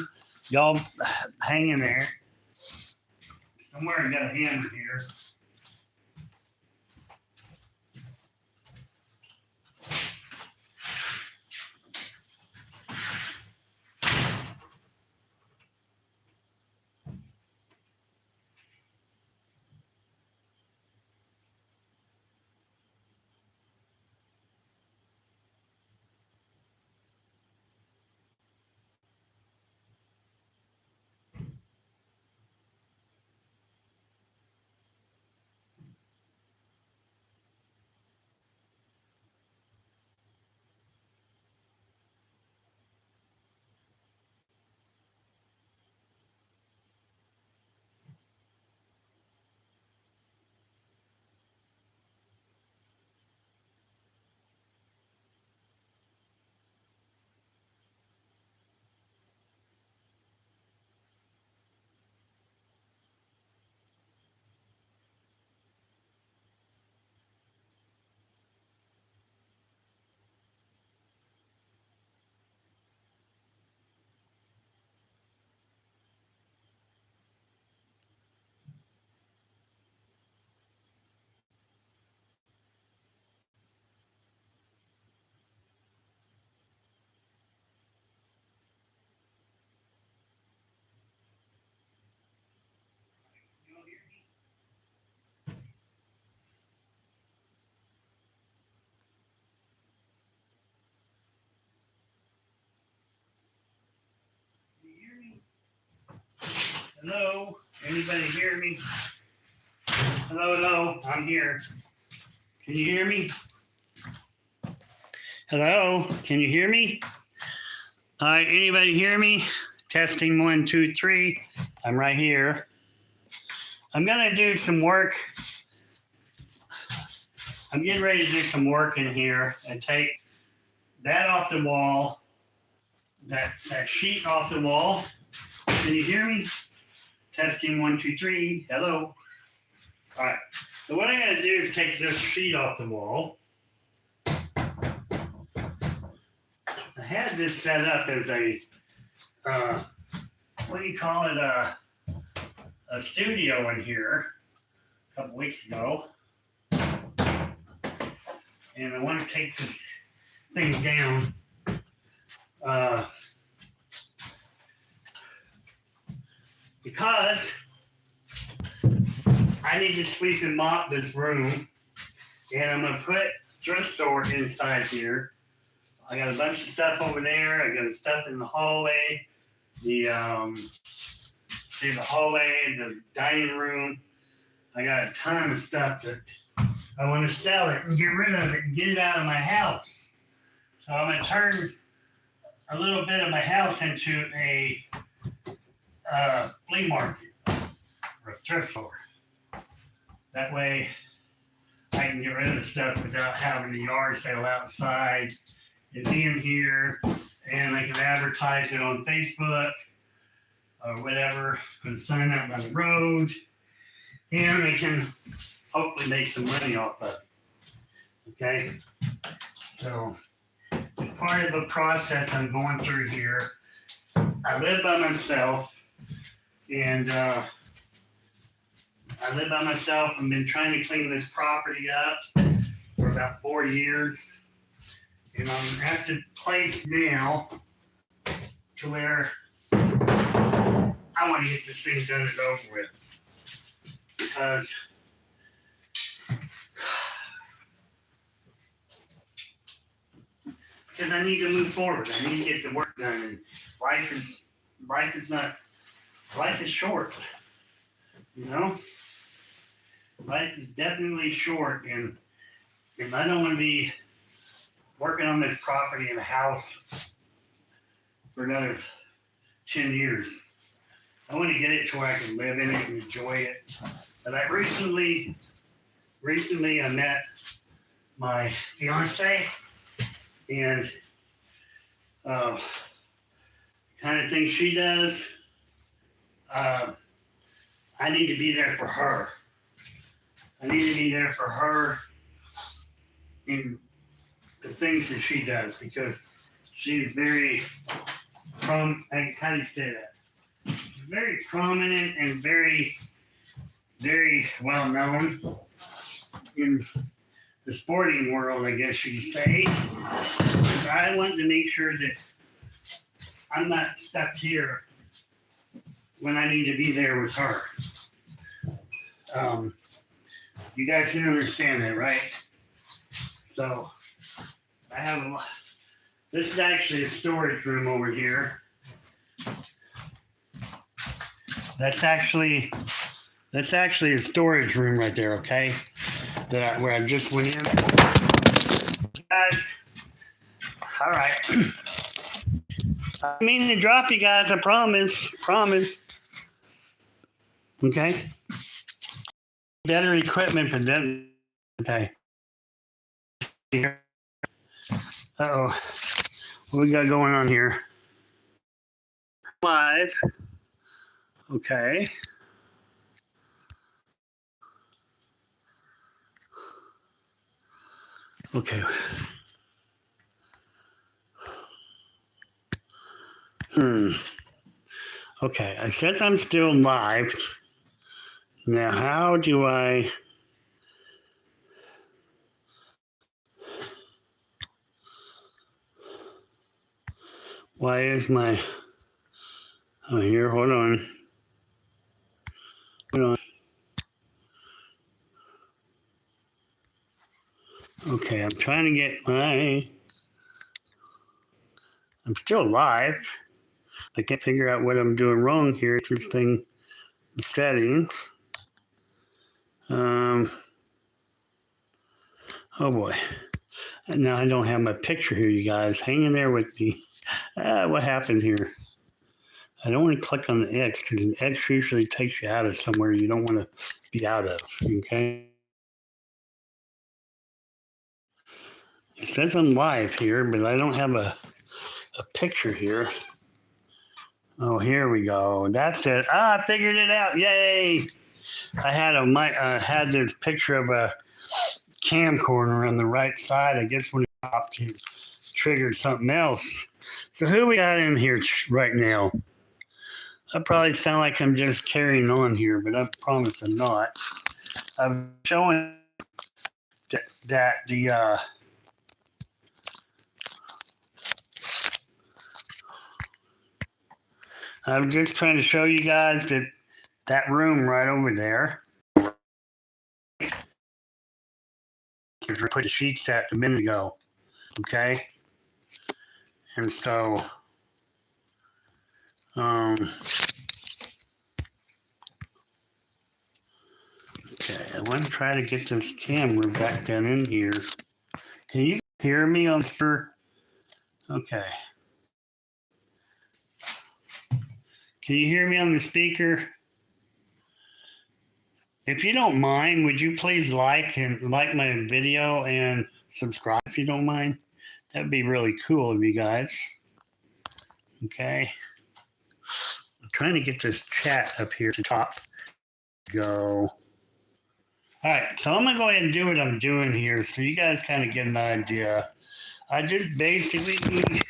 Y'all hang in there. Somewhere I got a hammer here. Hello? Anybody hear me? Hello, hello. I'm here. Can you hear me? Hello? Can you hear me? All right, anybody hear me? Testing 1, 2, 3. I'm right here. I'm gonna do some work. I'm getting ready to do some work in here and take that off the wall, that sheet off the wall. Can you hear me? Testing 1, 2, 3. Hello. All right. So what I'm gonna do is take this sheet off the wall. I had this set up as a what do you call it? A studio in here a couple weeks ago, and I want to take this thing down. Because I need to sweep and mop this room, and I'm gonna put thrift store inside here. I got a bunch of stuff over there. I got stuff in the hallway, the dining room. I got a ton of stuff that I want to sell it and get rid of it and get it out of my house. So I'm gonna turn a little bit of my house into a flea market or a thrift store. That way I can get rid of the stuff without having the yard sale outside. It's in here, and I can advertise it on Facebook or whatever, put a sign out by the road, and I can hopefully make some money off of it. Okay? So it's part of the process I'm going through here. I live by myself, and I've been trying to clean this property up for about 4 years. And I'm at the place now to where I want to get this thing done and over with. Because I need to move forward. I need to get the work done. And life is short. You know? Life is definitely short, and I don't want to be working on this property in a house for another 10 years. I want to get it to where I can live in it and enjoy it. But I recently I met my fiance, and kind of thing she does, I need to be there for her. I need to be there for her in the things that she does, because she's very how do you say that? She's very prominent and very, very well known in the sporting world, I guess you could say. But I want to make sure that I'm not stuck here when I need to be there with her. You guys can understand that, right? So I have this is actually a storage room over here. That's actually a storage room right there, okay? Where I just went in. Guys, all right. I mean to drop you guys, I promise. Okay? Better equipment for them. Okay. Uh-oh. What we got going on here? Live. Okay. Okay. Okay, I said I'm still live. Now, how do I... Why is my... Oh, here, hold on. Okay, I'm trying to get my... I'm still live. I can't figure out what I'm doing wrong here. This thing settings. Oh boy. Now I don't have my picture here, you guys. Hang in there with me. What happened here? I don't want to click on the X because the X usually takes you out of somewhere you don't want to be out of. Okay. It says I'm live here, but I don't have a picture here. Oh, here we go. That's it. I figured it out. Yay! I had this picture of a camcorder on the right side. I guess when it popped, it triggered something else. So who we got in here right now? I probably sound like I'm just carrying on here, but I promise I'm not. I'm showing that the I'm just trying to show you guys that room right over there. We put the sheets at a minute ago. Okay. And so okay, I want to try to get this camera back down in here. Can you hear me on speaker? Okay. Can you hear me on the speaker? If you don't mind, would you please like my video and subscribe if you don't mind? That'd be really cool of you guys. Okay. I'm trying to get this chat up here to top. Go. All right, so I'm gonna go ahead and do what I'm doing here so you guys kind of get an idea. I just basically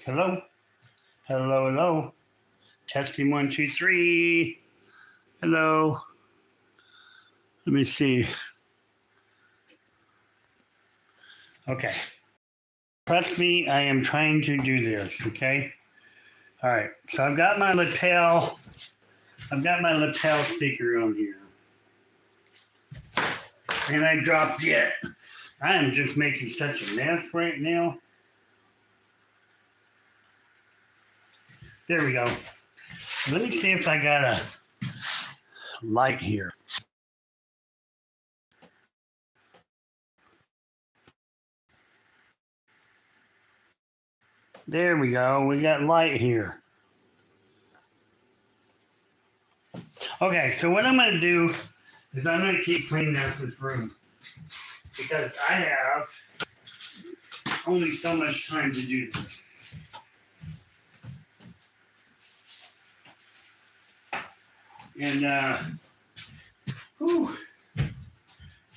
hello, hello. Testing 1, 2, 3. Hello. Let me see. Okay. Trust me, I am trying to do this, okay? All right, so I've got my lapel speaker on here. And I dropped it. I am just making such a mess right now. There we go. Let me see if I got a light here. There we go. We got light here. Okay, so what I'm going to do is I'm going to keep cleaning out this room because I have only so much time to do this. And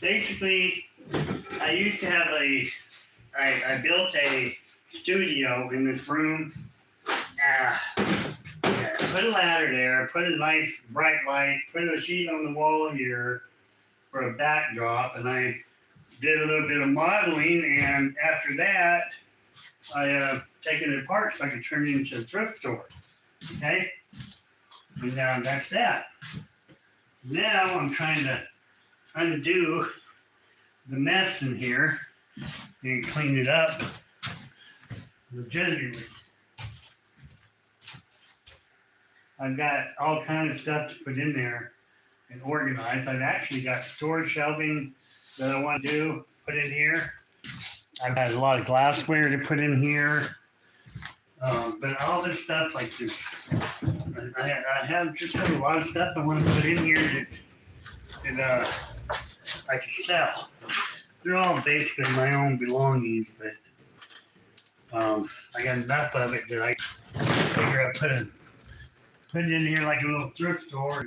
basically, I used to have I built a studio in this room. Put a ladder there, put a nice bright light, put a sheet on the wall here for a backdrop, and I did a little bit of modeling, and after that, I taken it apart so I could turn it into a thrift store. Okay? And that's that. Now I'm trying to undo the mess in here and clean it up legitimately. I've got all kinds of stuff to put in there and organize. I've actually got storage shelving that I want to put in here. I've got a lot of glassware to put in here. But all this stuff like this, I have just a lot of stuff I want to put in here that I can sell. They're all basically my own belongings, but I got enough of it that I figure I put it in here like a little thrift store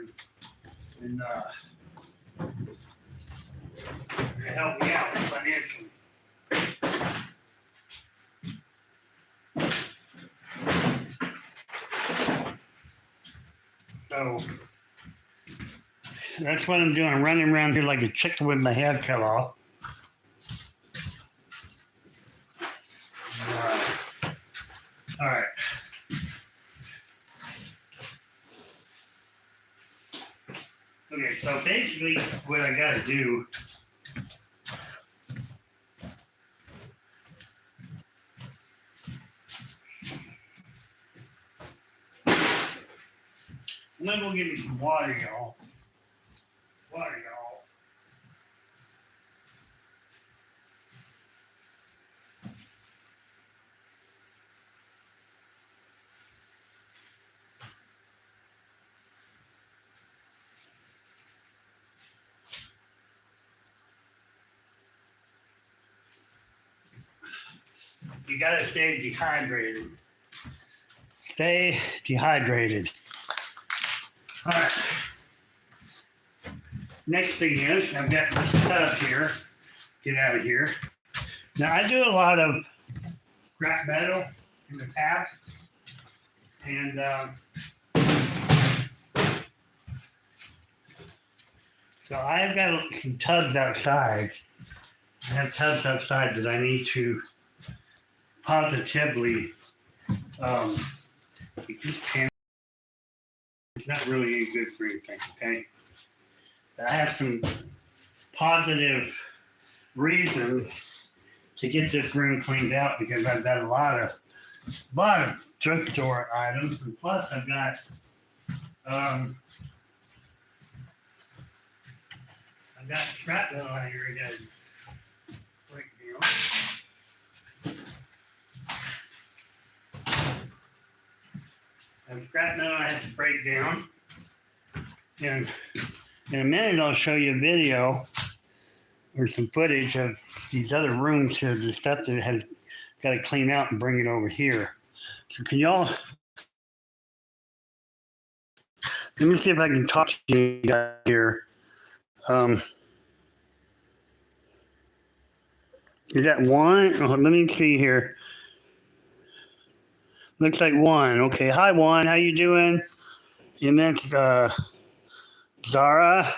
and help me out financially. So that's what I'm doing. I'm running around here like a chicken with my head cut off. All right. Okay, so basically what I got to do I'm gonna go get me some water, y'all. Water, y'all. You gotta stay dehydrated. Stay dehydrated. All right. Next thing is, I've got this tub here. Get out of here. Now, I do a lot of scrap metal in the past. And so I've got some tubs outside. I have tubs outside that I need to positively, this pan it's not really any good for anything, okay? But I have some positive reasons to get this room cleaned out because I've got a lot of thrift store items, and plus I've got scrap metal out here again. Break down. And scrap metal I have to break down. And in a minute I'll show you a video or some footage of these other rooms here, the stuff that has got to clean out and bring it over here. So can y'all, let me see if I can talk to you guys here. Is that one? Oh, let me see here. Looks like one. Okay. Hi, Juan. How you doing? And that's Zara.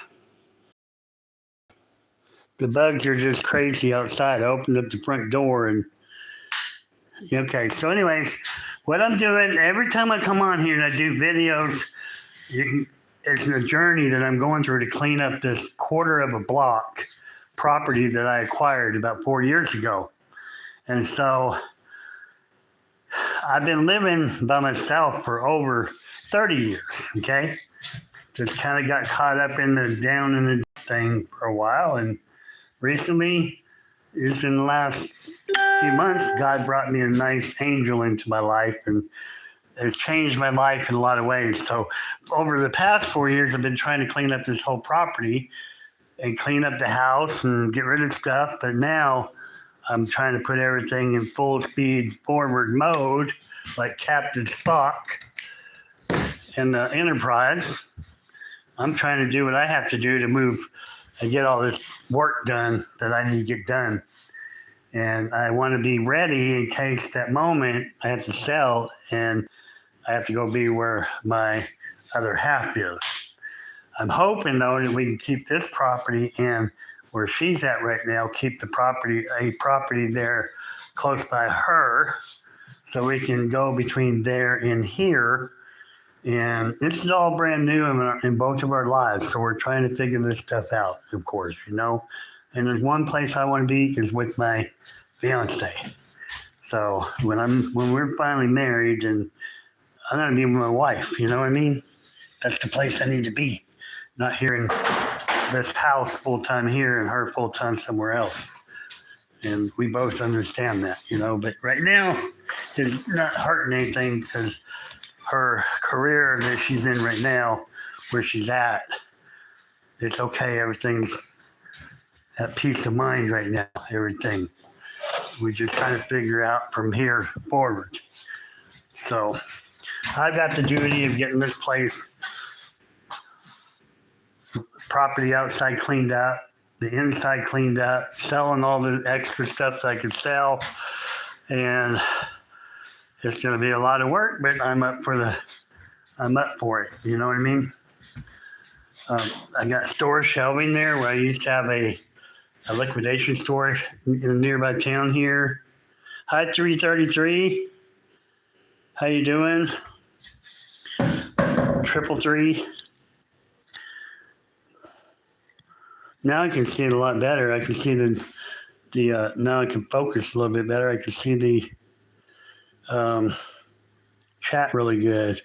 The bugs are just crazy outside. I opened up the front door and okay. So anyways, what I'm doing, every time I come on here and I do videos, it's a journey that I'm going through to clean up this quarter of a block property that I acquired about 4 years ago. And so I've been living by myself for over 30 years, okay? Just kind of got caught up in the down in the thing for a while. And recently, just in the last few months, God brought me a nice angel into my life and has changed my life in a lot of ways. So over the past 4 years, I've been trying to clean up this whole property and clean up the house and get rid of stuff. But now I'm trying to put everything in full speed forward mode, like Captain Spock in the Enterprise. I'm trying to do what I have to do to move and get all this work done that I need to get done. And I want to be ready in case that moment I have to sell and I have to go be where my other half is. I'm hoping, though, that we can keep this property and where she's at right now, keep the property, a property there close by her, so we can go between there and here And this is all brand new in both of our lives. So we're trying to figure this stuff out, of course, you know. And there's one place I want to be is with my fiance. So when we're finally married, and I'm gonna be with my wife, you know what I mean? That's the place I need to be. Not here in this house full time here and her full time somewhere else. And we both understand that, you know. But right now, it's not hurting anything because her career that she's in right now, where she's at, it's okay. Everything's at peace of mind right now. Everything. We just kind of figure out from here forward. So I've got the duty of getting this place, property outside cleaned up, the inside cleaned up, selling all the extra stuff that I could sell, and it's going to be a lot of work, but I'm up for it. You know what I mean? I got store shelving there where I used to have a liquidation store in a nearby town here. Hi, 333. How you doing? 333. Now I can see it a lot better. I can see the now I can focus a little bit better. I can see the chat really good.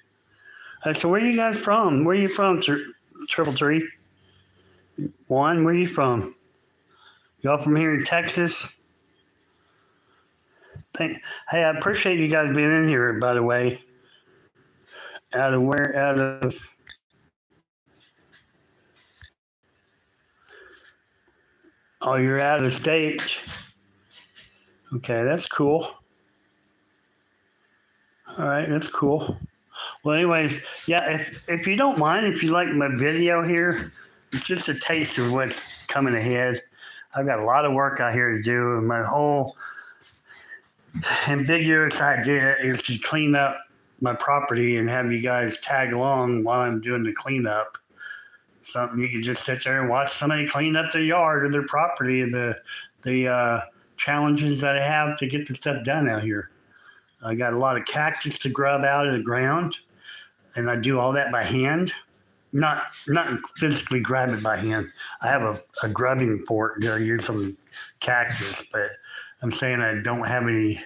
So where are you guys from? Where are you from, 333? Juan, where are you from? Y'all from here in Texas? Hey, I appreciate you guys being in here, by the way. Out of where? Out of... Oh, you're out of the state. Okay, that's cool. All right, that's cool. Well, anyways, yeah, if you don't mind, if you like my video here, it's just a taste of what's coming ahead. I've got a lot of work out here to do, and my whole ambiguous idea is to clean up my property and have you guys tag along while I'm doing the cleanup. Something you can just sit there and watch somebody clean up their yard or their property and the challenges that I have to get the stuff done out here. I got a lot of cactus to grub out of the ground, and I do all that by hand. Not physically grab it by hand. I have a grubbing fork that I use some cactus, but I'm saying I don't have any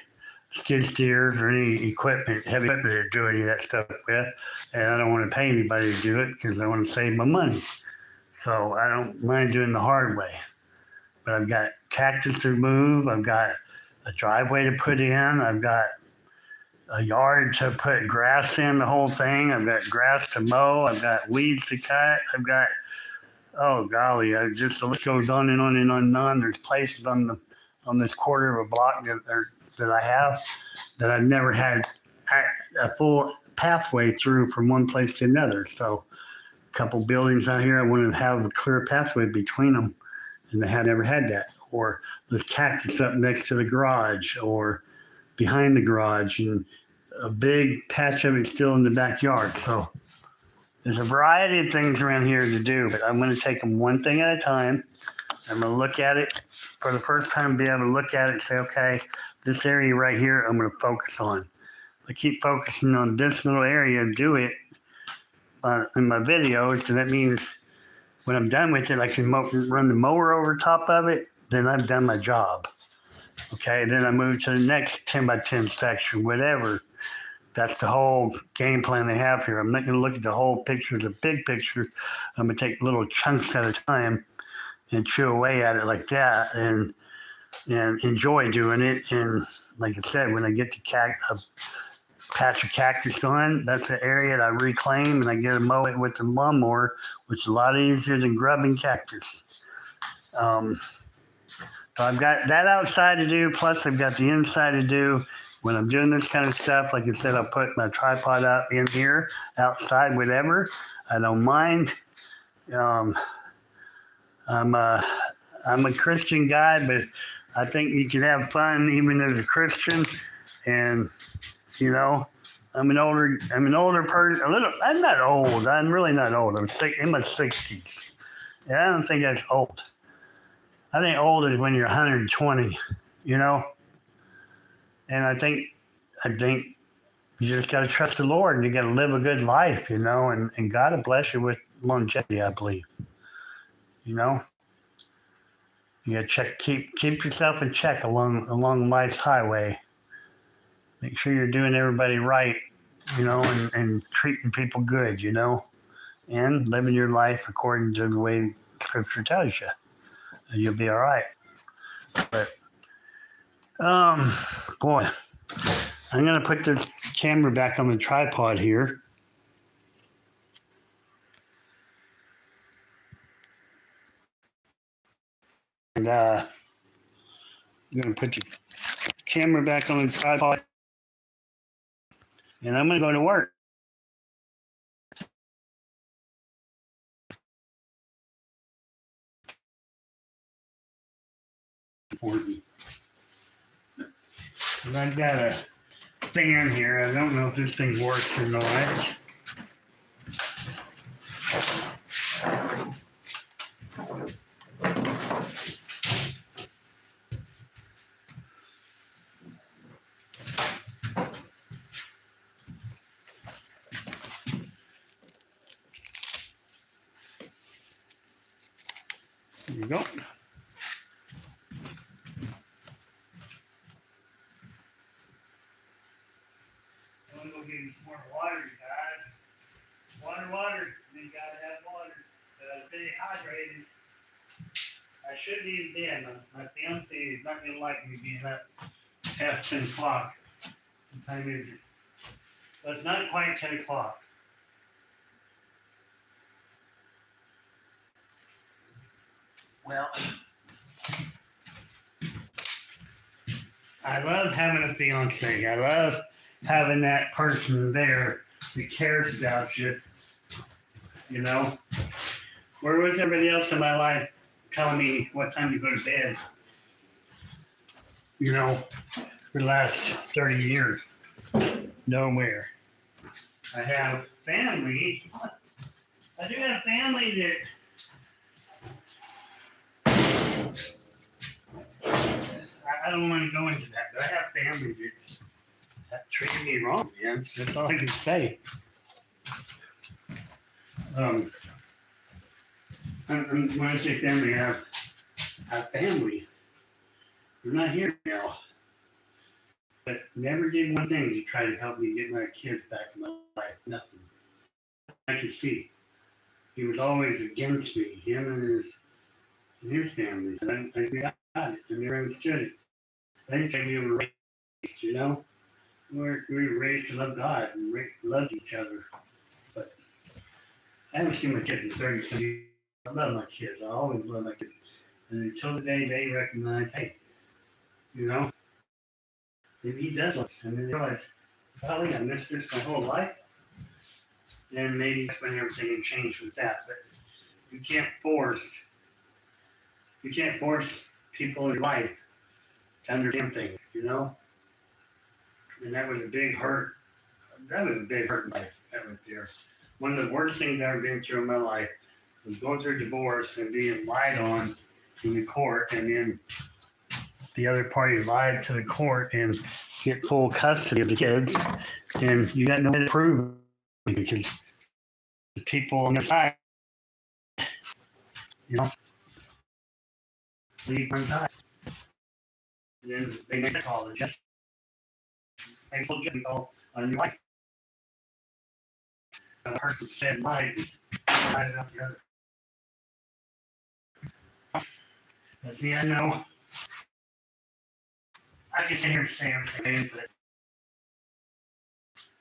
skid steers or any heavy equipment to do any of that stuff with, and I don't want to pay anybody to do it because I want to save my money. So I don't mind doing the hard way. But I've got cactus to move. I've got a driveway to put in. I've got a yard to put grass in, the whole thing. I've got grass to mow. I've got weeds to cut. I've got, oh golly, just the list goes on and on and on and on. There's places on this quarter of a block that I have that I've never had a full pathway through from one place to another. So a couple buildings out here, I want to have a clear pathway between them, and I had never had that. Or there's cactus up next to the garage or behind the garage, and a big patch of it still in the backyard. So there's a variety of things around here to do, but I'm going to take them one thing at a time. I'm going to look at it for the first time, be able to look at it and say, okay, this area right here, I'm going to focus on. I keep focusing on this little area and do it in my videos. So that means when I'm done with it, I can run the mower over top of it. Then I've done my job. Okay, then I move to the next 10 by 10 section, whatever. That's the whole game plan they have here. I'm not going to look at the whole picture, the big picture. I'm going to take little chunks at a time and chew away at it like that and enjoy doing it. And like I said, when I get a patch of cactus going, that's the area that I reclaim, and I get to mow it with the lawnmower, which is a lot easier than grubbing cactus. So I've got that outside to do, plus I've got the inside to do. When I'm doing this kind of stuff, like I said, I'll put my tripod up in here, outside, whatever. I don't mind. I'm a Christian guy, but I think you can have fun even as a Christian. And you know, I'm an older person. I'm not old. I'm really not old. I'm in my 60s. And I don't think that's old. I think old is when you're 120, you know? And I think You just got to trust the Lord and you got to live a good life, and God will bless you with longevity, I believe. You know, you got to keep yourself in check along life's highway. Make sure you're doing everybody right, and treating people good, and living your life according to the way Scripture tells you. And you'll be all right. But, boy, I'm going to put the camera back on the tripod here. And I'm going to put the camera back on the tripod. And I'm going to go to work. Important. And I've got a fan here. I don't know if this thing works or not. There you go. I'm going to go get you some more water, guys. Water. You got to have water. Stay hydrated. I shouldn't even be in. My fiance is not going to like me being up past 10 o'clock. What time is it? Well, it's not quite 10 o'clock. Well, I love having a fiance. I love having that person there that cares about you. Where was everybody else in my life telling me what time to go to bed? For the last 30 years. Nowhere. I have family. I do have family I don't want to go into that, but I have family that treated me wrong, man. That's all I can say. When I say family, I have family. They're not here now. But never did one thing to try to help me get my kids back in my life. Nothing. I could see. He was always against me, him and his family. And I got it. I never understood it. I didn't think we were raised, We were raised to love God and love each other. But I haven't seen my kids in 30 years. I love my kids. I always love my kids. And until the day they recognize, hey, maybe he does love us. And then they realize, golly, I missed this my whole life. And maybe that's when everything can change with that. But you can't force people in your life to understand things, And that was a big hurt. That was a big hurt in life, that right there. One of the worst things I've ever been through in my life was going through a divorce and being lied on in the court, and then the other party lied to the court and get full custody of the kids, and you got no way to prove it because the people on the side, leave one die. And then they make a call to the judge. They told you to call on your wife. The person said lied, lied about the other. But see, I know I can sit here and say everything, but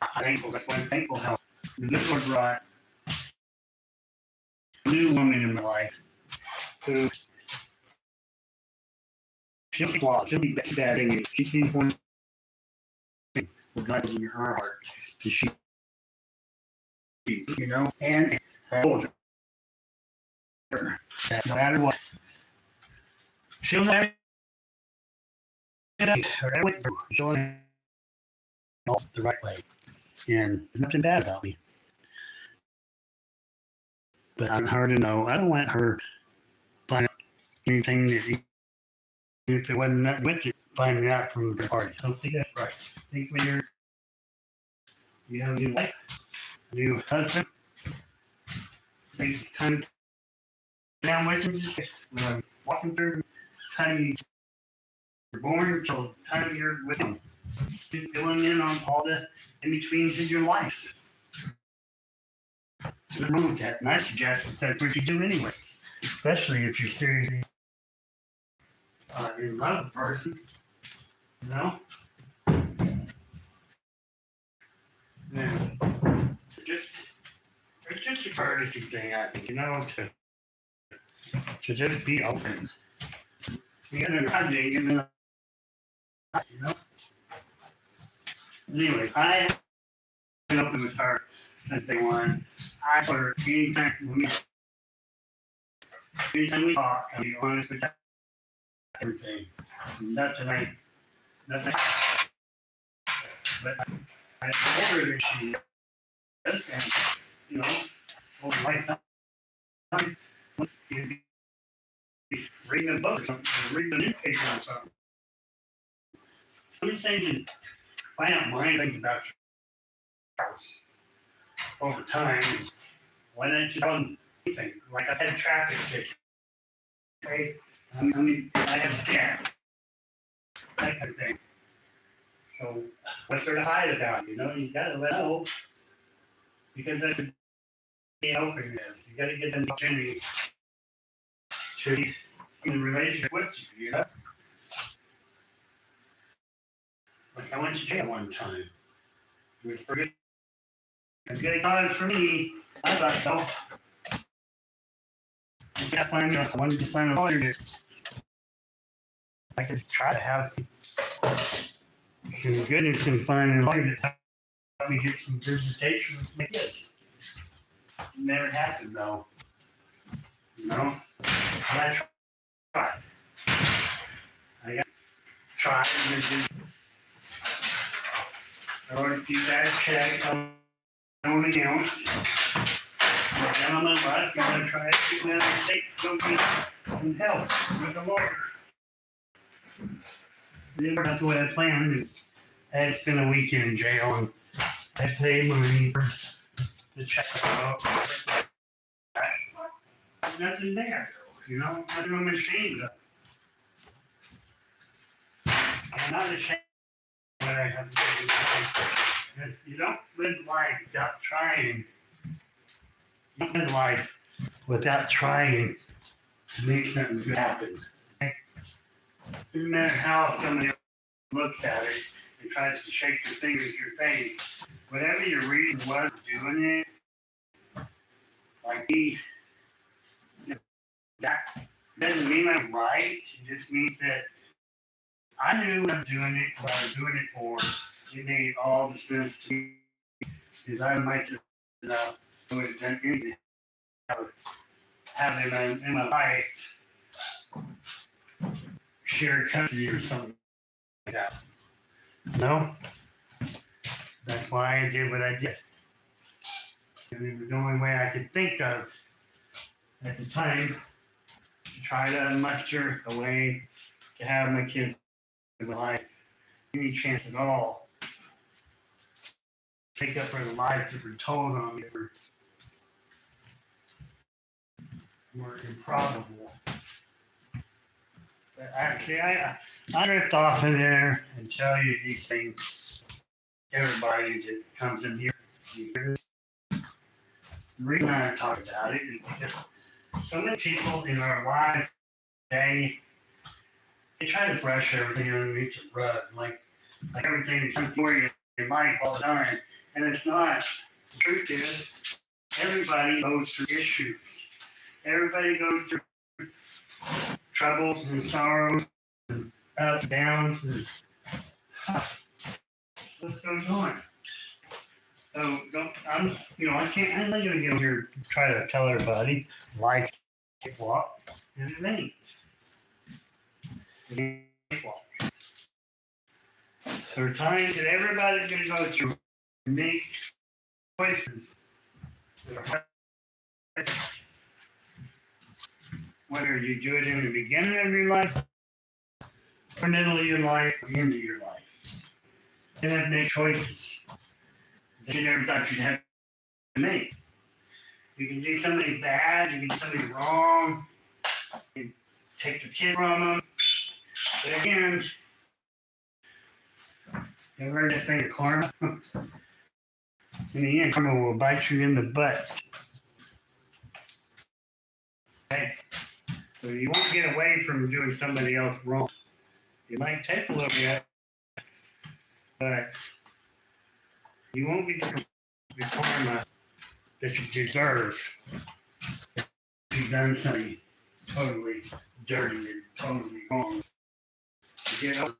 I'm thankful. That's why I'm thankful how the good Lord brought a new woman in my life who she'll be flawed, she'll be bad in you. She sees one thing with God in her heart. She, and I told her that no matter what, she'll never get up or ever went through. She'll go the right way. And there's nothing bad about me. But I want her to know, I don't want her finding out anything that, even if it wasn't nothing with it, finding out from the party. So think that's right. Think when you're You have a new wife, a new husband. Take time down with him, just walking through the time you're born until the time you're with him. Just filling in on all the in-betweens in your life. Nothing wrong with that, and I suggest that's what you do anyway, especially if you're seriously in love with a person, you know? Yeah. It's just a courtesy thing, I think, you know, to just be open. You know, I dig, and then, you know? Anyway, I have been open with her since day one. I told her anytime we talk, I'll be honest with everything. Nothing. But I told her that she does, and, you know, over lifetime, you'd be reading a book or something, or reading a newspaper or something. I'm just saying, find out my things about your house over time. Why don't you tell them anything? Like I had traffic tickets. Okay? I mean, I have a scan. That kind of thing. So, what's there to hide about? You know, you gotta let know. Because that's the openness. You gotta get them opportunity to be in a relationship with you, you know? Like I went to jail one time. It was pretty good times for me. I thought so. I wanted to find a lawyer to I could try to have some goodness and find a lawyer to help me get some visitation with my kids. It never happened though. You know? But I tried. I got tried and just I wrote a few guys check on my account. Down on my life, you're gonna try it, you can take some help with a lawyer. That's the way I planned. I had spent a weekend in jail and I paid money for the check out. There's nothing there, you know, nothing I'm ashamed of. I'm not ashamed of what I have to do. Because you don't live life without trying. You don't live life without trying to make something good happen. Okay? No matter how somebody looks at it and tries to shake their fingers at your face, whatever your reason was for doing it, like me, that doesn't mean I'm right. It just means that I knew what I was doing it, what I was doing it for. It made all the sense to me. Because I might have I would have done anything. I would have in my life shared custody or something like that. No? That's why I did what I did. And it was the only way I could think of at the time to try to muster a way to have my kids in my life any chance at all. Take up for the lives that were told on me were improbable. But actually, I drift off in there and tell you these things. Everybody that comes in here, the reason I talk about it is because so many people in our lives today, they try to brush everything underneath the rug, like everything is for you in life all the time, and it's not. The truth is, everybody goes through issues. Everybody goes through troubles and sorrows and ups and downs and what goes on. So I'm not gonna get over here and try to tell everybody life walk, and it ain't. It ain't walk. There are times that everybody's gonna go through and make choices. Whether you do it in the beginning of your life, or middle of your life, or the end of your life. You have to make choices. that you never thought you'd have to make. You can do something bad, you can do something wrong, you can take the kid from them. But again, you ever heard that thing of karma? In the end, karma will bite you in the butt. Okay? So you won't get away from doing somebody else wrong. It might take a little bit, but you won't get the karma that you deserve if you've done something totally dirty and totally wrong. You get over